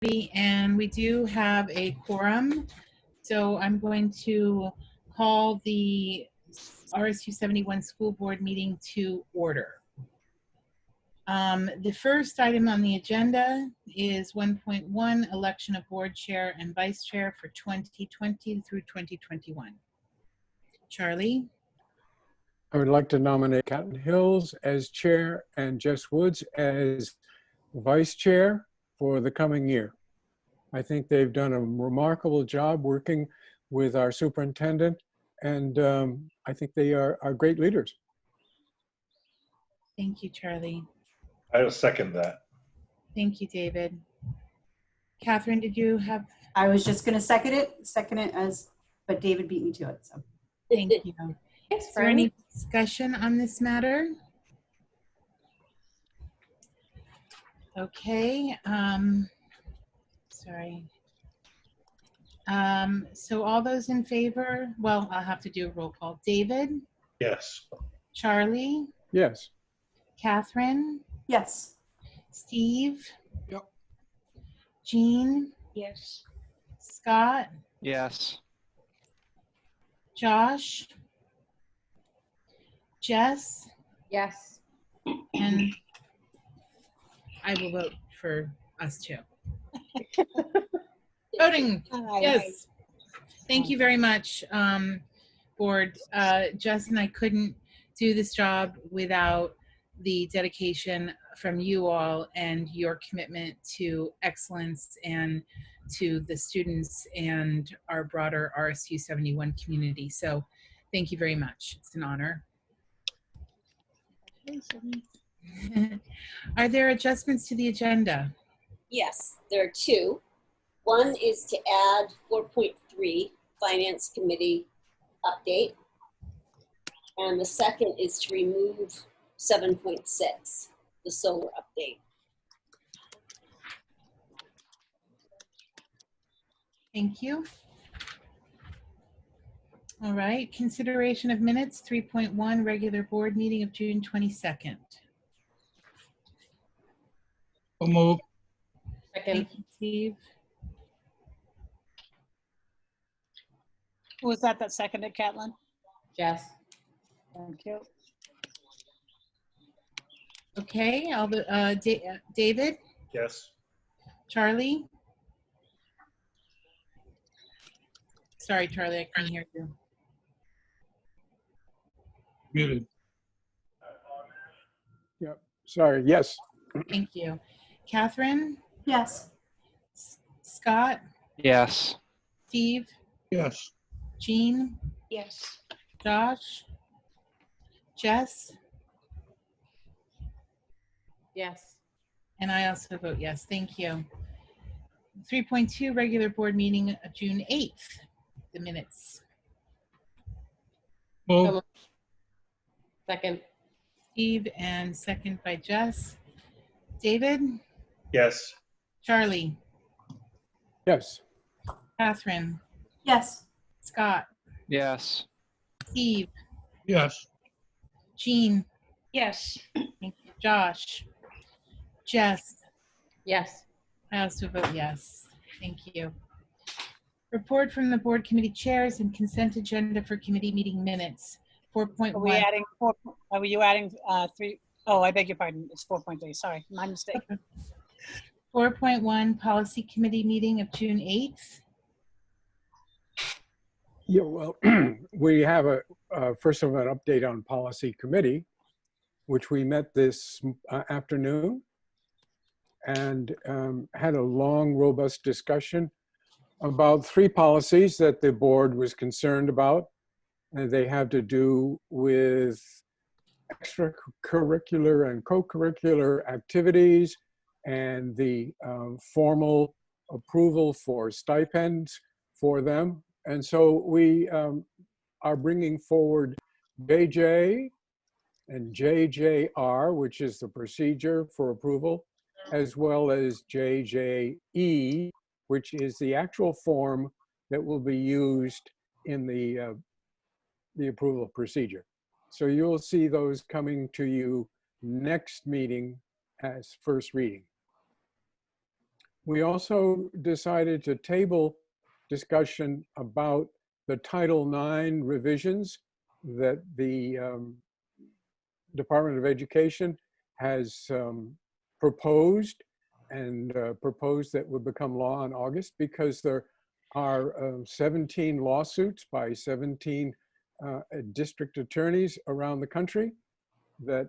And we do have a quorum, so I'm going to call the RSU 71 school board meeting to order. The first item on the agenda is 1.1, election of board chair and vice chair for 2020 through 2021. Charlie? I would like to nominate Catelyn Hills as chair and Jess Woods as vice chair for the coming year. I think they've done a remarkable job working with our superintendent, and I think they are great leaders. Thank you, Charlie. I will second that. Thank you, David. Catherine, did you have? I was just going to second it but David beat me to it. So Thank you. Is there any discussion on this matter? Okay. Sorry. So all those in favor, well, I'll have to do a roll call. David? Yes. Charlie? Yes. Catherine? yes. Steve? Yep. Jean? Yes. Scott? Yes. Josh? Jess? Yes. And I will vote for us too. Voting, yes. Thank you very much, board. Jess and I couldn't do this job without the dedication from you all and your commitment to excellence and to the students and our broader RSU 71 community. So thank you very much. It's an honor. Are there adjustments to the agenda? Yes, there are two. One is to add 4.3 Finance Committee update. And the second is to remove 7.6, the solar update. Thank you. All right, consideration of minutes, 3.1, regular board meeting of June 22nd. So move. Second. Thank you, Steve. Who was that seconded, Catelyn? Jess. Thank you. Okay, all the David, Yes. Charlie. Sorry, Charlie, I can't hear you. Muted. Yep. Sorry. Yes. Thank you. Catherine, Yes. Scott, Yes. Steve, Yes. Jean, Yes. Josh, Jess, Yes. and I also vote yes. Thank you. 3.2, regular board meeting of June 8th, the minutes. Move. Second. Steve and second by Jess. David, Yes. Charlie, Yes. Catherine, Yes. Scott, Yes. Steve, Yes. Jean, Yes. thank you, Josh, Jess. Yes. I also vote yes. Thank you. Report from the board committee chairs and consent agenda for committee meeting minutes. 4.1. Are we adding four? Are you adding 3? Oh, I beg your pardon. It's 4.3. Sorry, my mistake. 4.1 policy committee meeting of June 8th. Yeah, well, we have first of all, an update on policy committee, which we met this afternoon and had a long, robust discussion about 3 policies that the board was concerned about. And they have to do with extracurricular and co-curricular activities and the formal approval for stipends for them. And so we are bringing forward JJ and JJR, which is the procedure for approval, as well as JJE, which is the actual form that will be used in the approval procedure. So you'll see those coming to you next meeting as first reading. We also decided to table discussion about the Title IX revisions that the Department of Education has proposed and proposed that would become law in August, because there are 17 lawsuits by 17 district attorneys around the country that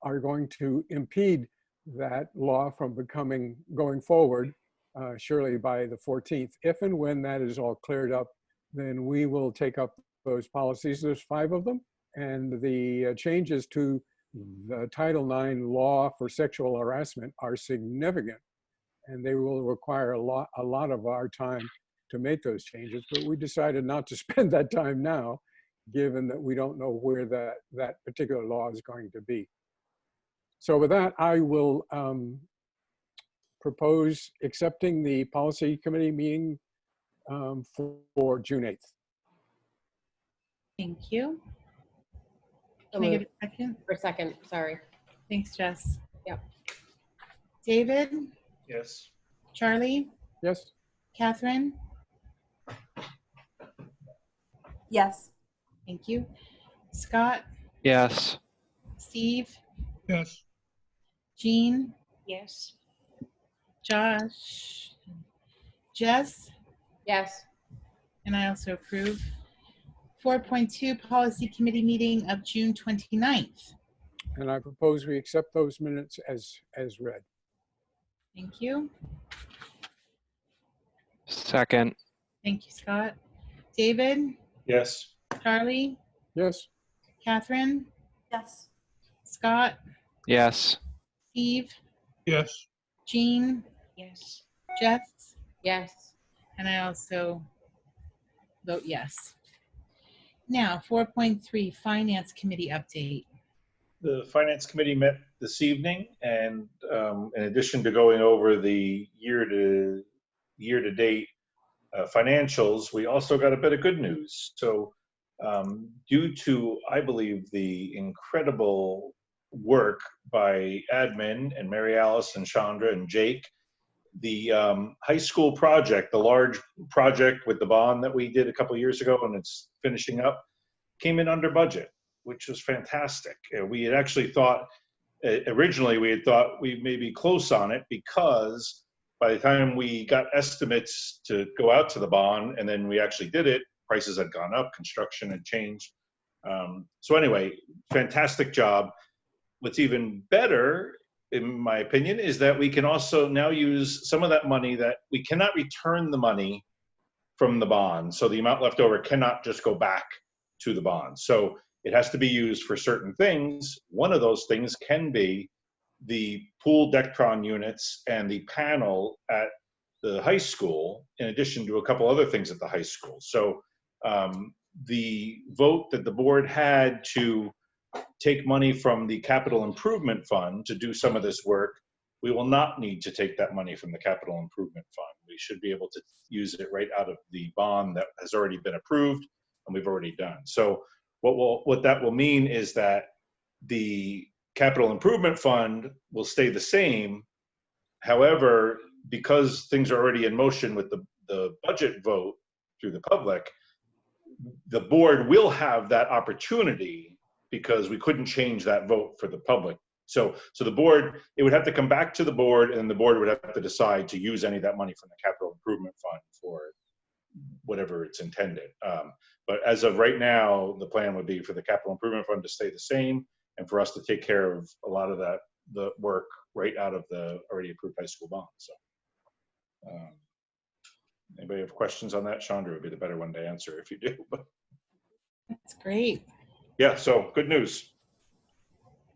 are going to impede that law from going forward, surely by the 14th. If and when that is all cleared up, then we will take up those policies. There's 5 of them, and the changes to the Title IX law for sexual harassment are significant, and they will require a lot of our time to make those changes. But we decided not to spend that time now, given that we don't know where that particular law is going to be. So with that, I will propose accepting the policy committee meeting for June 8th. Thank you. So Can I get moved. a second? For second, sorry. Thanks, Jess. Yep. David, Yes. Charlie, Yes? Catherine, Yes. thank you. Scott, Yes. Steve, yes, Jean, Yes. Josh, Jess, Yes. and I also approve. 4.2 Policy Committee meeting of June 29th. And I propose we accept those minutes as read. Thank you. Second. Thank you, Scott. David, Yes. Charlie, Yes? Catherine, Yes. Scott, Yes. Steve, yes, Jean, Yes. Jess, Yes. and I also vote yes. Now, 4.3 Finance Committee update. The Finance Committee met this evening, and in addition to going over the year-to-date financials, we also got a bit of good news. So due to, I believe, the incredible work by admin and Mary Alice and Chandra and Jake, the high school project, the large project with the bond that we did a couple years ago and it's finishing up, came in under budget, which was fantastic. We had actually thought, originally we had thought we may be close on it, because by the time we got estimates to go out to the bond and then we actually did it, prices had gone up, construction had changed. So anyway, fantastic job. What's even better, in my opinion, is that we can also now use some of that money that we cannot return the money from the bond. So the amount left over cannot just go back to the bond. So it has to be used for certain things. One of those things can be the pool Dectron units and the panel at the high school, in addition to a couple other things at the high school. So the vote that the board had to take money from the capital improvement fund to do some of this work, we will not need to take that money from the capital improvement fund. We should be able to use it right out of the bond that has already been approved and we've already done. So what that will mean is that the capital improvement fund will stay the same. However, because things are already in motion with the budget vote through the public, the board will have that opportunity, because we couldn't change that vote for the public. So the board, it would have to come back to the board, and the board would have to decide to use any of that money from the capital improvement fund for whatever it's intended. But as of right now, the plan would be for the capital improvement fund to stay the same, and for us to take care of a lot of the work right out of the already approved high school bond. So anybody have questions on that? Chandra would be the better one to answer if you do. But That's great. yeah, so good news.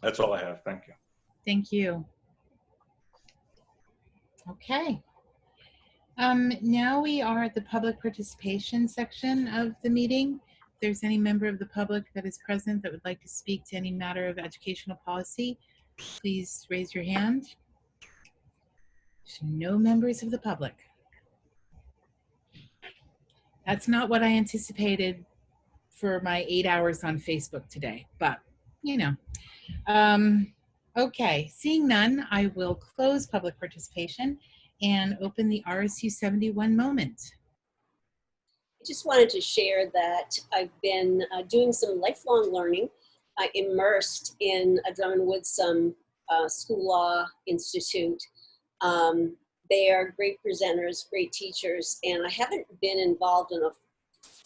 That's all I have. Thank you. Thank you. Okay. Now we are at the public participation section of the meeting. If there's any member of the public that is present that would like to speak to any matter of educational policy, please raise your hand. There's no members of the public. That's not what I anticipated for my 8 hours on Facebook today, but you know. Okay, seeing none, I will close public participation and open the RSU 71 moment. I just wanted to share that I've been doing some lifelong learning. I immersed in a Drummond Woodsum School Law Institute. They are great presenters, great teachers, and I haven't been involved in a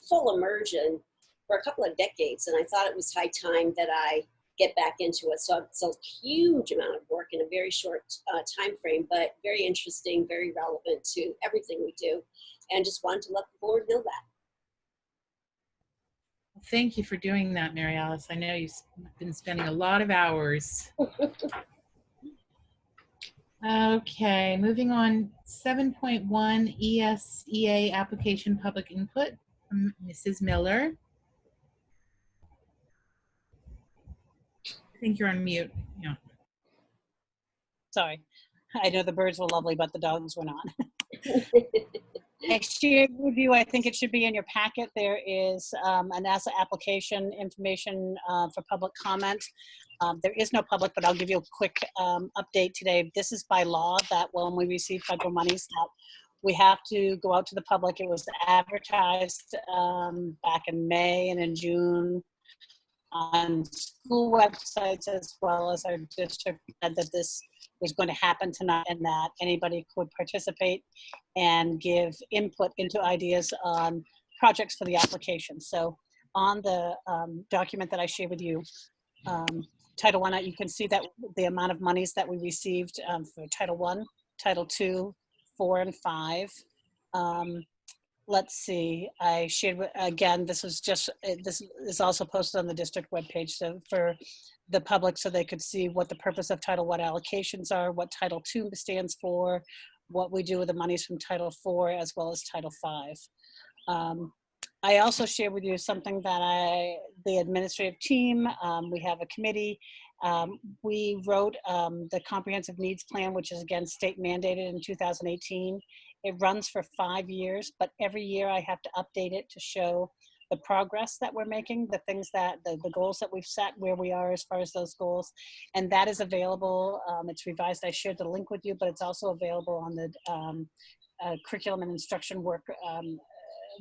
full immersion for a couple of decades, and I thought it was high time that I get back into it. So it's a huge amount of work in a very short time frame, but very interesting, very relevant to everything we do, and just wanted to let the board know that. Thank you for doing that, Mary Alice. I know you've been spending a lot of hours. Okay, moving on. 7.1 ESEA application public input from Mrs. Miller. I think you're on mute. Yeah. Sorry. I know the birds were lovely, but the dogs were not. I shared with you, I think it should be in your packet. There is an NASA application information for public comment. There is no public, but I'll give you a quick update today. This is by law that when we receive federal monies that we have to go out to the public. It was advertised back in May and in June on school websites, as well as our district, said that this was going to happen tonight and that anybody could participate and give input into ideas on projects for the application. So on the document that I shared with you, Title I, you can see that the amount of monies that we received for Title I, Title II, 4, and 5. Let's see, I shared, again, this was just, this is also posted on the district webpage so for the public so they could see what the purpose of Title I allocations are, what Title II stands for, what we do with the monies from Title IV, as well as Title V. I also shared with you something that the administrative team, we have a committee, we wrote the comprehensive needs plan, which is again state mandated in 2018. It runs for 5 years, but every year I have to update it to show the progress that we're making, the things that, the goals that we've set, where we are as far as those goals. And that is available, it's revised, I shared the link with you, but it's also available on the curriculum and instruction work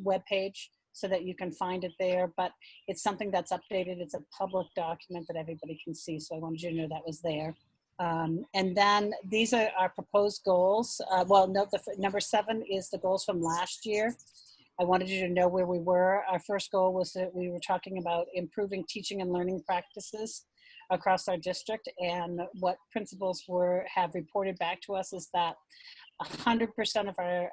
webpage so that you can find it there. But it's something that's updated, it's a public document that everybody can see. So I wanted you to know that was there. And then these are our proposed goals. Well, no, number 7 is the goals from last year. I wanted you to know where we were. Our first goal was that we were talking about improving teaching and learning practices across our district. And what principals have reported back to us is that 100% of our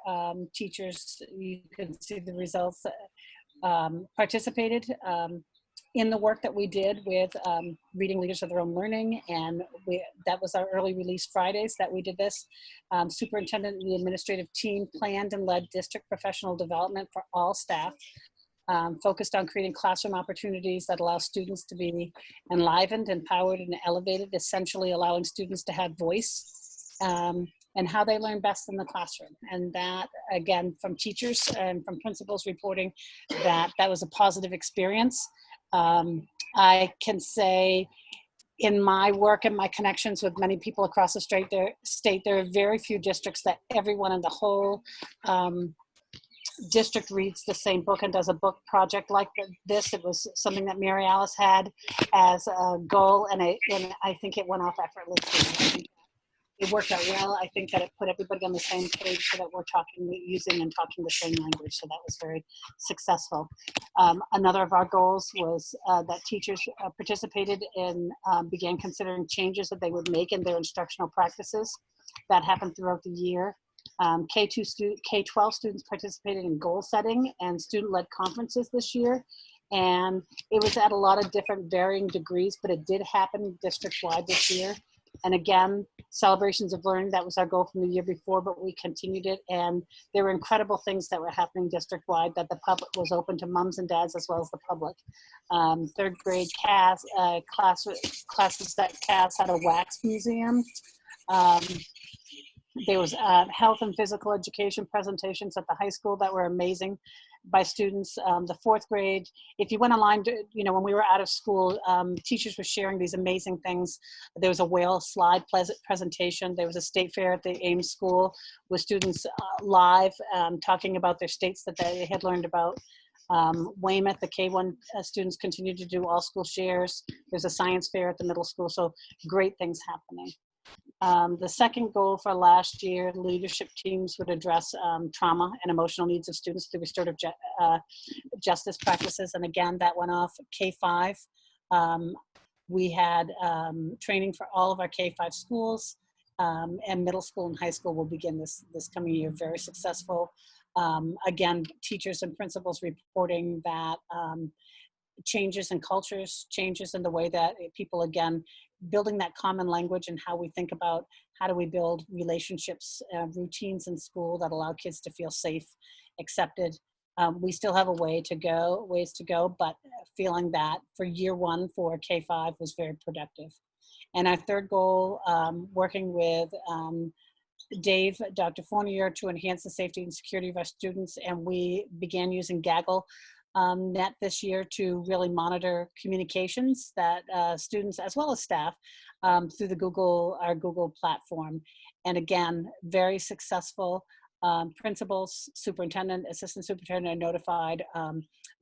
teachers, you can see the results, participated in the work that we did with Reading Leaders of Their Own Learning, and that was our early release Fridays that we did this. Superintendent and the administrative team planned and led district professional development for all staff, focused on creating classroom opportunities that allow students to be enlivened, empowered, and elevated, essentially allowing students to have voice and how they learn best in the classroom. And that, again, from teachers and from principals reporting that that was a positive experience. I can say in my work and my connections with many people across the state, there are very few districts that everyone in the whole district reads the same book and does a book project like this. It was something that Mary Alice had as a goal, and I think it went off effortlessly. It worked out well. I think that it put everybody on the same page so that we're using and talking the same language. So that was very successful. Another of our goals was that teachers participated in, began considering changes that they would make in their instructional practices. That happened throughout the year. K-12 students participated in goal setting and student-led conferences this year. And it was at a lot of different varying degrees, but it did happen district-wide this year. And again, celebrations of learning, that was our goal from the year before, but we continued it. And there were incredible things that were happening district-wide that the public was open to moms and dads as well as the public. Third grade classes that CAS had a wax museum. There was health and physical education presentations at the high school that were amazing by students. The fourth grade, if you went online, when we were out of school, teachers were sharing these amazing things. There was a whale slide presentation. There was a state fair at the Ames School with students live talking about their states that they had learned about. Weymouth, the K1 students continued to do all school shares. There's a science fair at the middle school, so great things happening. The second goal for last year, leadership teams would address trauma and emotional needs of students through restorative justice practices. And again, that went off K-5. We had training for all of our K-5 schools, and middle school and high school will begin this coming year, very successful. Again, teachers and principals reporting that changes in cultures, changes in the way that people, again, building that common language and how we think about how do we build relationships, routines in school that allow kids to feel safe, accepted. We still have ways to go, but feeling that for year one for K-5 was very productive. And our third goal, working with Dave, Dr. Fournier, to enhance the safety and security of our students, and we began using Gaggle Net this year to really monitor communications that students as well as staff through our Google platform. And again, very successful. Principals, superintendent, assistant superintendent are notified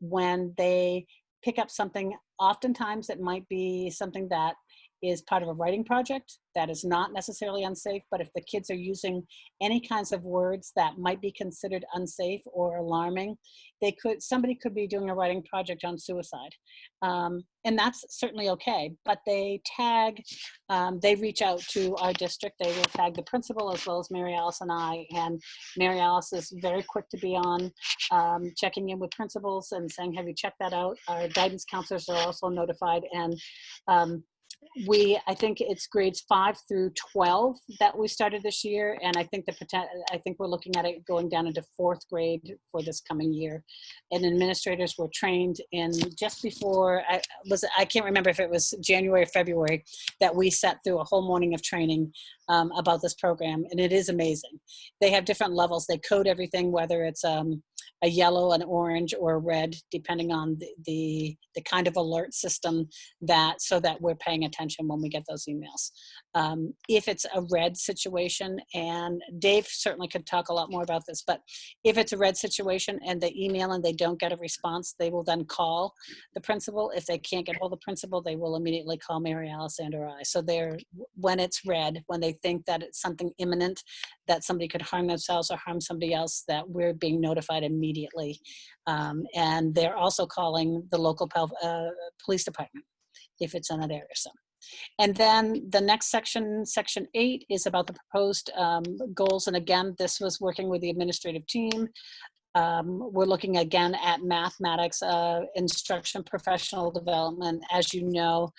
when they pick up something. Oftentimes it might be something that is part of a writing project that is not necessarily unsafe, but if the kids are using any kinds of words that might be considered unsafe or alarming, somebody could be doing a writing project on suicide. And that's certainly okay, but they reach out to our district, they will tag the principal as well as Mary Alice and I, and Mary Alice is very quick to be on, checking in with principals and saying, have you checked that out? Our guidance counselors are also notified, and I think it's grades 5 through 12 that we started this year, and I think we're looking at it going down into 4th grade for this coming year. And administrators were trained in just before I can't remember if it was January or February that we sat through a whole morning of training about this program, and it is amazing. They have different levels. They code everything, whether it's a yellow, an orange, or a red, depending on the kind of alert system so that we're paying attention when we get those emails. If it's a red situation, and Dave certainly could talk a lot more about this, but if it's a red situation and they email and they don't get a response, they will then call the principal. If they can't get hold of the principal, they will immediately call Mary Alice or I. So when it's red, when they think that it's something imminent, that somebody could harm themselves or harm somebody else, that we're being notified immediately. And they're also calling the local police department if it's in that area. So, and then the next section 8, is about the proposed goals. And again, this was working with the administrative team. We're looking again at mathematics, instruction, professional development. As you know,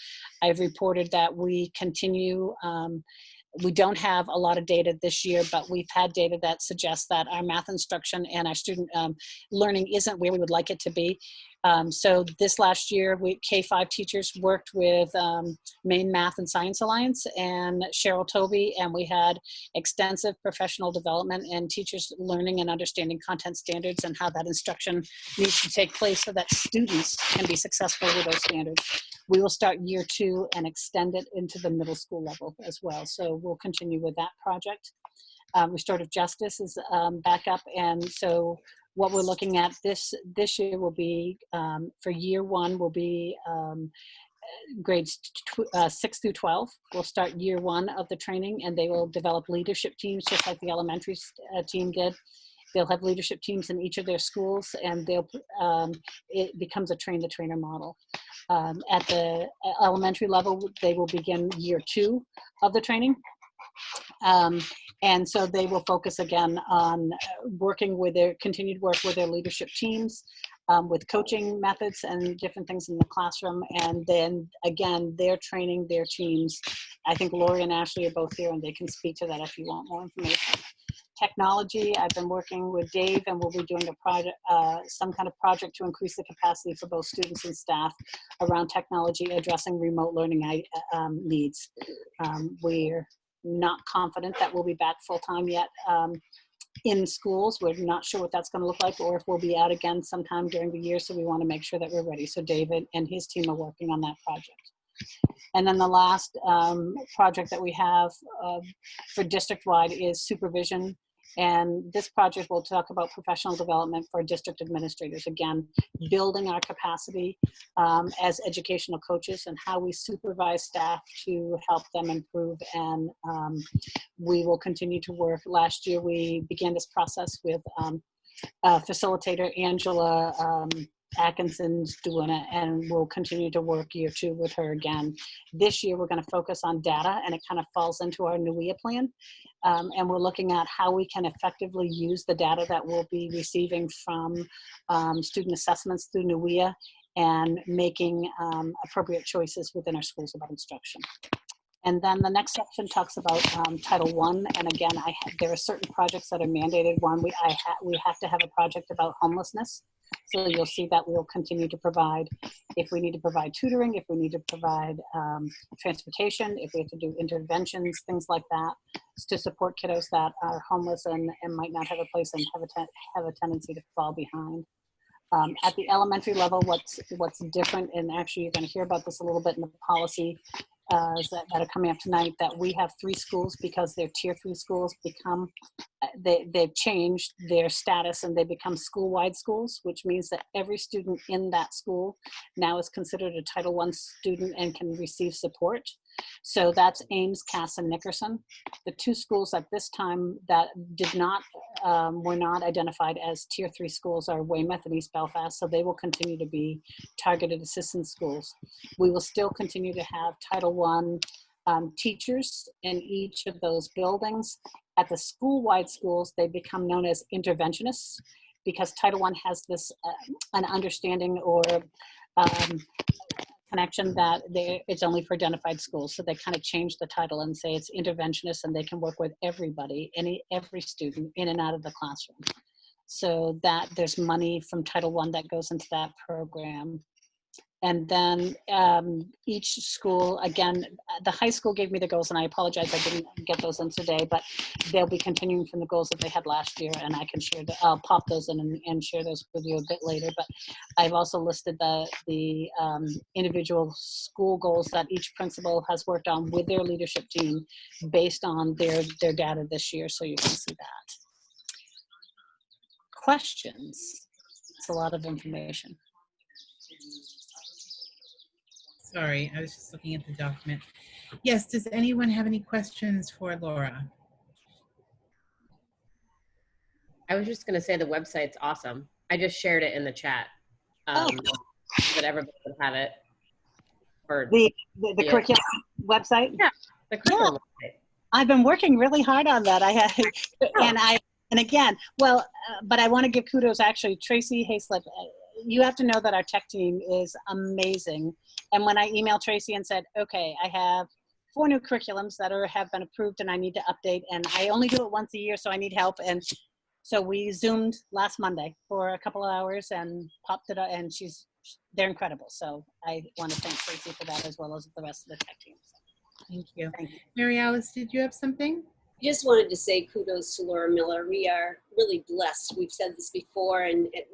I've reported that we continue, we don't have a lot of data this year, but we've had data that suggests that our math instruction and our student learning isn't where we would like it to be. So this last year, K-5 teachers worked with Maine Math and Science Alliance and Cheryl Toby, and we had extensive professional development and teachers learning and understanding content standards and how that instruction needs to take place so that students can be successful with those standards. We will start year 2 and extend it into the middle school level as well. So we'll continue with that project. Restorative justice is back up, and so what we're looking at this year will be, for year 1, will be grades 6 through 12. We'll start year 1 of the training, and they will develop leadership teams just like the elementary team did. They'll have leadership teams in each of their schools, and it becomes a train-the-trainer model. At the elementary level, they will begin year 2 of the training. And so they will focus again on continued work with their leadership teams, with coaching methods and different things in the classroom. And then again, they're training their teams. I think Lori and Ashley are both here, and they can speak to that if you want more information. Technology, I've been working with Dave, and we'll be doing a project, some kind of project to increase the capacity for both students and staff around technology, addressing remote learning needs. We're not confident that we'll be back full-time yet in schools. We're not sure what that's going to look like, or if we'll be out again sometime during the year. So we want to make sure that we're ready. So David and his team are working on that project. And then the last project that we have for district-wide is supervision. And this project will talk about professional development for district administrators. Again, building our capacity as educational coaches and how we supervise staff to help them improve. And we will continue to work. Last year, we began this process with facilitator Angela Atkinson's doing it, and we'll continue to work year 2 with her again. This year, we're going to focus on data, and it kind of falls into our NUIA plan. And we're looking at how we can effectively use the data that we'll be receiving from student assessments through NUIA and making appropriate choices within our schools about instruction. And then the next section talks about Title I. And again, there are certain projects that are mandated. One, we have to have a project about homelessness. So you'll see that we'll continue to provide, if we need to provide tutoring, if we need to provide transportation, if we have to do interventions, things like that, to support kiddos that are homeless and might not have a place and have a tendency to fall behind. At the elementary level, what's different, and actually you're going to hear about this a little bit in the policy that are coming up tonight, that we have 3 schools, because they're tier 3 schools, they've changed their status and they become school-wide schools, which means that every student in that school now is considered a Title I student and can receive support. So that's Ames, Cass, and Nickerson. The 2 schools at this time that were not identified as tier 3 schools are Weymouth and East Belfast, so they will continue to be targeted assistance schools. We will still continue to have Title I teachers in each of those buildings. At the school-wide schools, they become known as interventionists, because Title I has this an understanding or connection that it's only for identified schools. So they kind of change the title and say it's interventionists, and they can work with everybody, every student in and out of the classroom. So that there's money from Title I that goes into that program. And then each school, again, the high school gave me the goals, and I apologize I didn't get those in today, but they'll be continuing from the goals that they had last year, and I can share, I'll pop those in and share those with you a bit later. But I've also listed the individual school goals that each principal has worked on with their leadership team based on their data this year, so you can see that. Questions? It's a lot of information. Sorry, I was just looking at the document. Yes, does anyone have any questions for Laura? I was just going to say the website's awesome. I just shared it in the chat that everybody would have it. Or The curriculum website? Yeah, the curriculum website. I've been working really hard on that. And again, but I want to give kudos, actually, Tracy Hayslip. You have to know that our tech team is amazing. And when I emailed Tracy and said, okay, I have 4 new curriculums that have been approved and I need to update, and I only do it once a year, so I need help. And so we Zoomed last Monday for a couple of hours and popped it up, and they're incredible. So I want to thank Tracy for that, as well as the rest of the tech team. So, thank you. Thank you. Mary Alice, did you have something? I just wanted to say kudos to Laura Miller. We are really blessed. We've said this before, and it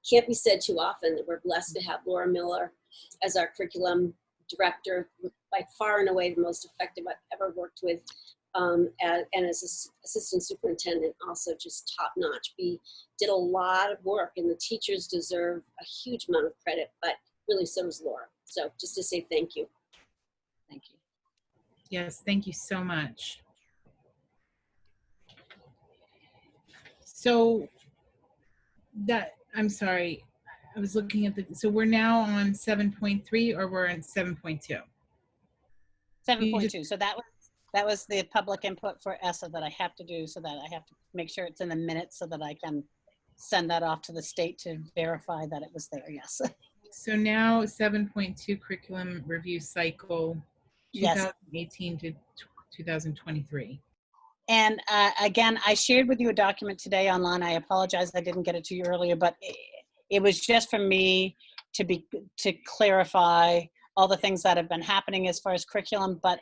can't be said too often that we're blessed to have Laura Miller as our curriculum director, by far and away the most effective I've ever worked with, and as assistant superintendent, also just top notch. We did a lot of work, and the teachers deserve a huge amount of credit, but really so does Laura. So just to say thank you. Thank you. Yes, thank you so much. So I'm sorry, I was looking at so we're now on 7.3 or we're on 7.2? 7.2. So that was the public input for ESSA that I have to do, so that I have to make sure it's in the minutes so that I can send that off to the state to verify that it was there. Yes. So now 7.2 curriculum review cycle, 2018 to 2023. And again, I shared with you a document today online. I apologize I didn't get it to you earlier, but it was just for me to clarify all the things that have been happening as far as curriculum. But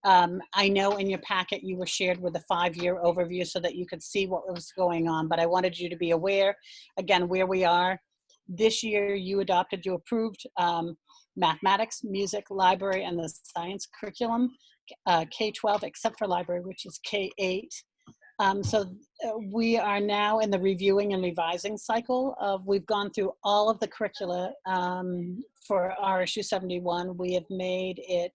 I know in your packet you were shared with a 5-year overview so that you could see what was going on, but I wanted you to be aware, again, where we are. This year you approved mathematics, music, library, and the science curriculum, K-12, except for library, which is K-8. We are now in the reviewing and revising cycle of, we've gone through all of the curricula for RSU 71. We have made it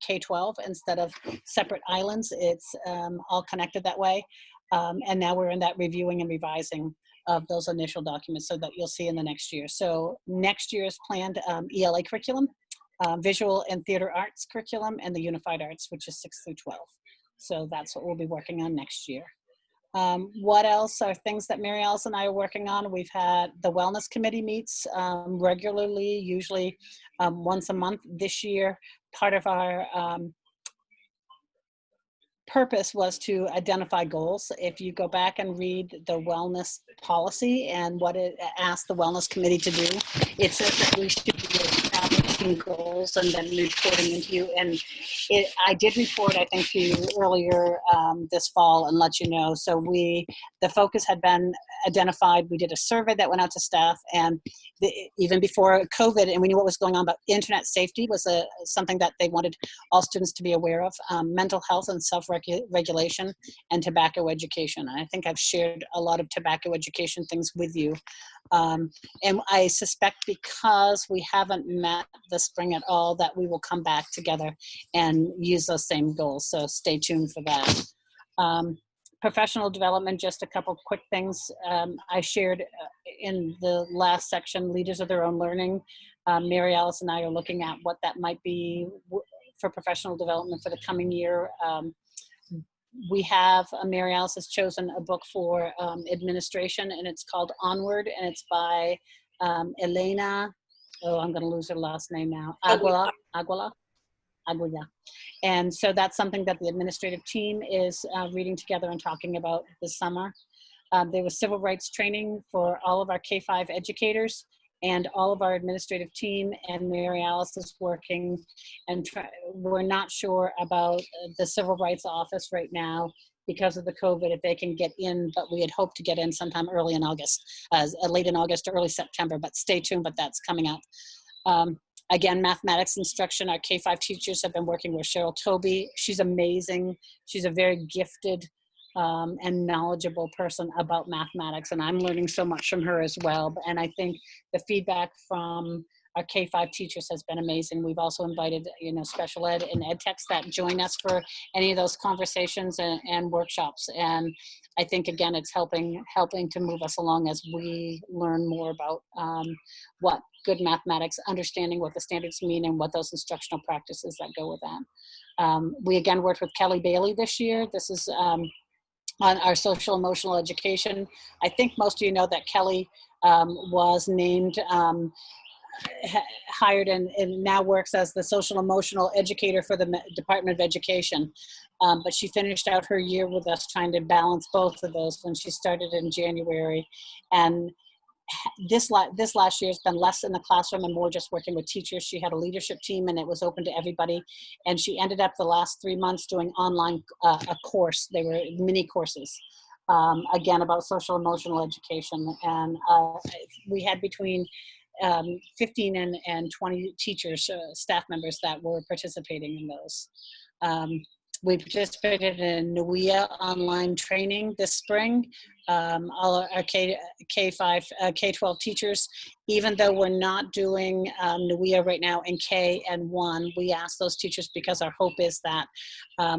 K-12 instead of separate islands. It's all connected that way. And now we're in that reviewing and revising of those initial documents so that you'll see in the next year. So next year's planned ELA curriculum, visual and theater arts curriculum, and the unified arts, which is 6 through 12. So that's what we'll be working on next year. What else are things that Mary Alice and I are working on? We've had the wellness committee meets regularly, usually once a month. This year, part of our purpose was to identify goals. If you go back and read the wellness policy and what it asked the wellness committee to do, it says that we should be establishing goals and then reporting into you. And I did report, I think, to you earlier this fall and let you know. So the focus had been identified. We did a survey that went out to staff, and even before COVID, and we knew what was going on, but internet safety was something that they wanted all students to be aware of, mental health and self-regulation, and tobacco education. And I think I've shared a lot of tobacco education things with you. And I suspect because we haven't met this spring at all, that we will come back together and use those same goals. So stay tuned for that. Professional development, just a couple quick things. I shared in the last section, leaders of their own learning. Mary Alice and I are looking at what that might be for professional development for the coming year. We have, Mary Alice has chosen a book for administration, and it's called Onward, and it's by Elena, I'm gonna lose her last name now, Aguila. And so that's something that the administrative team is reading together and talking about this summer. There was civil rights training for all of our K-5 educators and all of our administrative team, and Mary Alice is working, and we're not sure about the civil rights office right now because of the COVID, if they can get in, but we had hoped to get in sometime early in August, late in August or early September, but stay tuned, but that's coming up. Again, mathematics instruction, our K-5 teachers have been working with Cheryl Toby. She's amazing. She's a very gifted and knowledgeable person about mathematics, and I'm learning so much from her as well. And I think the feedback from our K-5 teachers has been amazing. We've also invited, special ed and ed techs that join us for any of those conversations and workshops. And I think, again, it's helping to move us along as we learn more about what good mathematics, understanding what the standards mean and what those instructional practices that go with that. We again worked with Kelly Bailey this year. This is on our social emotional education. I think most of you know that Kelly was named, hired and now works as the social emotional educator for the Department of Education. But she finished out her year with us trying to balance both of those when she started in January. And this last year has been less in the classroom and more just working with teachers. She had a leadership team and it was open to everybody. And she ended up the last 3 months doing online a course. They were mini courses, again, about social emotional education. And we had between 15 and 20 teachers, staff members that were participating in those. We participated in NUIA online training this spring. All our K-5, K-12 teachers, even though we're not doing NUIA right now in K and 1, we ask those teachers because our hope is that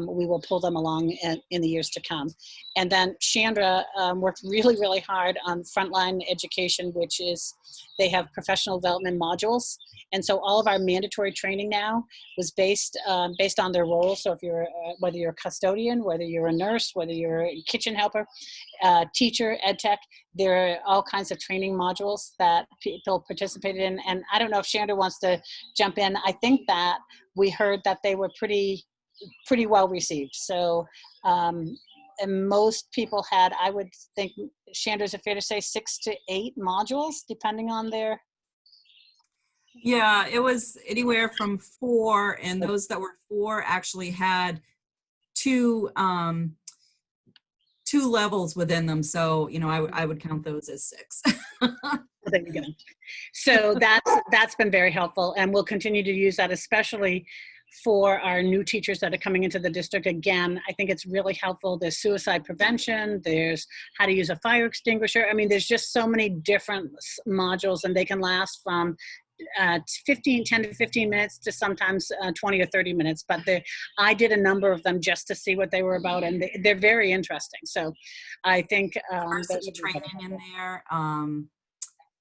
we will pull them along in the years to come. And then Chandra worked really, really hard on frontline education, which is, they have professional development modules. And so all of our mandatory training now was based on their role. So if you're, whether you're a custodian, whether you're a nurse, whether you're a kitchen helper, teacher, ed tech, there are all kinds of training modules that people participated in. And I don't know if Chandra wants to jump in. I think that we heard that they were pretty well received. So, and most people had, I would think, Chandra, is it fair to say 6 to 8 modules, depending on their Yeah, it was anywhere from 4, and those that were 4 actually had two levels within them. So, you know, I would count those as 6. There you go. So that's been very helpful, and we'll continue to use that, especially for our new teachers that are coming into the district. Again, I think it's really helpful. There's suicide prevention, there's how to use a fire extinguisher. I mean, there's just so many different modules, and they can last from 10 to 15 minutes to sometimes 20 or 30 minutes. But I did a number of them just to see what they were about, and they're very interesting. So I think Diversity training in there,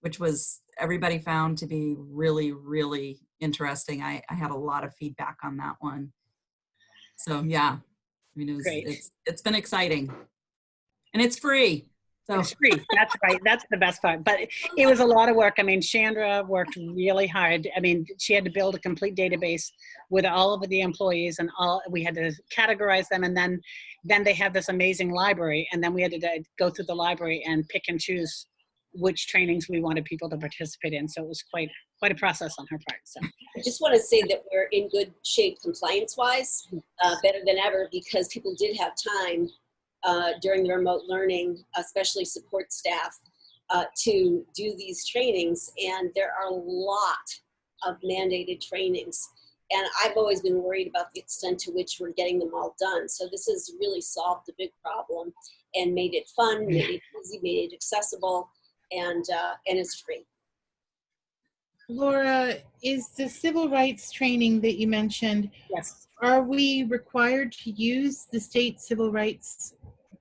which was everybody found to be really, really interesting. I had a lot of feedback on that one. So yeah, I mean, it's been exciting, and it's free. So it's free. That's right. That's the best part. But it was a lot of work. I mean, Chandra worked really hard. I mean, she had to build a complete database with all of the employees, and we had to categorize them, and then they have this amazing library, and then we had to go through the library and pick and choose which trainings we wanted people to participate in. So it was quite a process on her part. So I just want to say that we're in good shape compliance-wise, better than ever, because people did have time during the remote learning, especially support staff, to do these trainings. And there are a lot of mandated trainings. And I've always been worried about the extent to which we're getting them all done. So this has really solved a big problem and made it fun, made it easy, made it accessible, and it's free. Laura, is the civil rights training that you mentioned, yes, are we required to use the state civil rights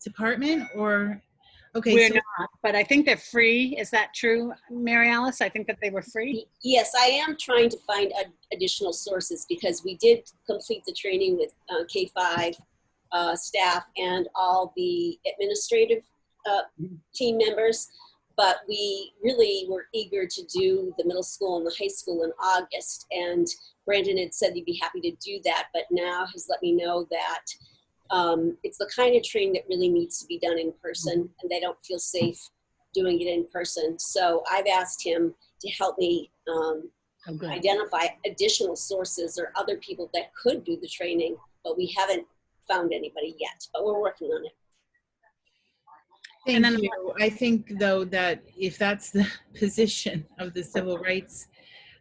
department, or okay? We're not, but I think they're free. Is that true, Mary Alice? I think that they were free. Yes, I am trying to find additional sources, because we did complete the training with K-5 staff and all the administrative team members, but we really were eager to do the middle school and the high school in August, and Brandon had said he'd be happy to do that, but now has let me know that it's the kind of training that really needs to be done in person, and they don't feel safe doing it in person. So I've asked him to help me identify additional sources or other people that could do the training, but we haven't found anybody yet, but we're working on it. Thank you. I think, though, that if that's the position of the civil rights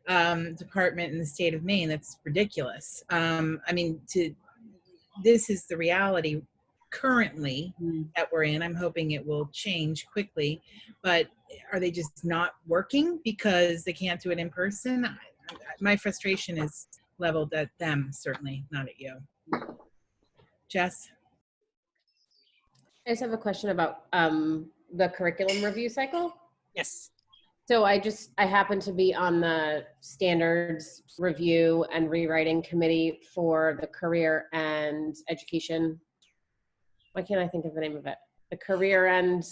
department in the state of Maine, that's ridiculous. I mean, this is the reality currently that we're in. I'm hoping it will change quickly, but are they just not working because they can't do it in person? My frustration is leveled at them, certainly not at you. Jess? I just have a question about the curriculum review cycle. Yes. So I happen to be on the standards review and rewriting committee for the career and education. Why can't I think of the name of it? The career and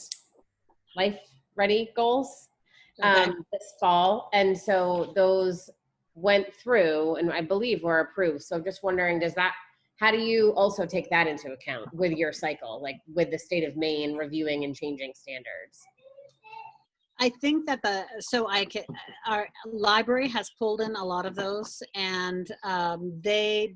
life ready goals this fall. And so those went through and I believe were approved. So I'm just wondering, how do you also take that into account with your cycle, like with the state of Maine reviewing and changing standards? I think that our library has pulled in a lot of those, and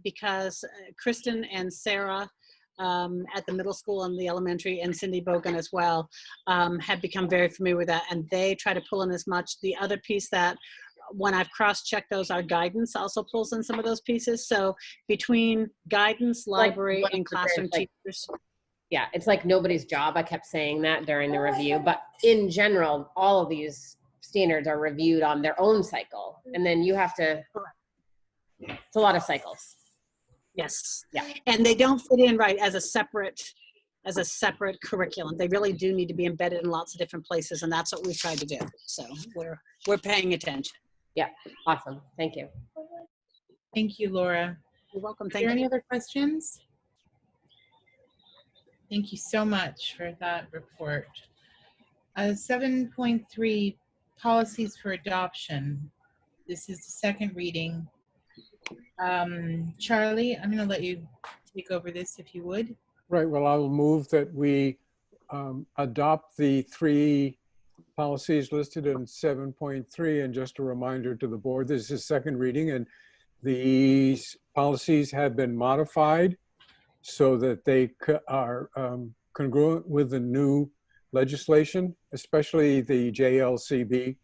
because Kristen and Sarah at the middle school and the elementary, and Cindy Bogan as well, have become very familiar with that, and they try to pull in as much. The other piece that when I've cross-checked those, our guidance also pulls in some of those pieces. So between guidance, library, and classroom teachers. Yeah, it's like nobody's job. I kept saying that during the review, but in general, all of these standards are reviewed on their own cycle. And then you have to, it's a lot of cycles. Yes. Yeah. And they don't fit in right as a separate curriculum. They really do need to be embedded in lots of different places. And that's what we've tried to do. So we're paying attention. Yeah. Awesome. Thank you. Thank you, Laura. You're welcome. Are there any other questions? Thank you so much for that report. 7.3, policies for adoption. This is the second reading. Charlie, I'm going to let you take over this if you would. Right. Well, I will move that we adopt the 3 policies listed in 7.3. And just a reminder to the board, this is second reading, and these policies have been modified so that they are congruent with the new legislation, especially the JLCB,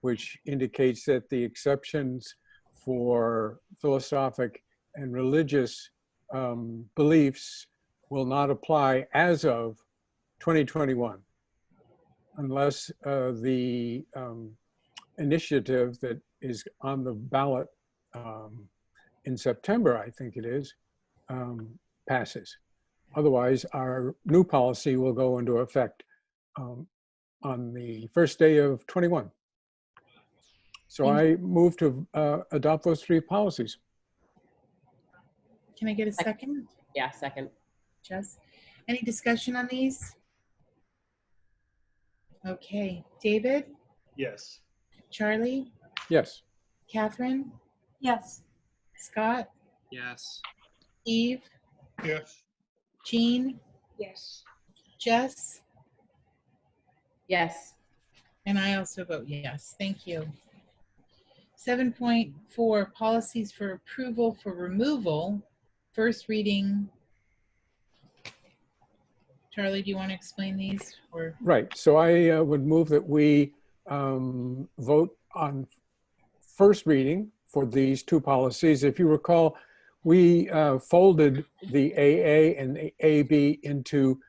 which indicates that the exceptions for philosophic and religious beliefs will not apply as of 2021, unless the initiative that is on the ballot in September, I think it is, passes. Otherwise, our new policy will go into effect on the first day of 21. So I move to adopt those three policies. Can I get a second? Yeah, second. Jess, any discussion on these? Okay, David, Yes. Charlie, Yes. Catherine, Yes. Scott, Yes. Eve, Yes. Jean, Yes. Jess, Yes. and I also vote yes. Thank you. 7.4, policies for approval for removal. First reading. Charlie, do you want to explain these? Or Right. So I would move that we vote on first reading for these two policies. If you recall, we folded the AA and the AB into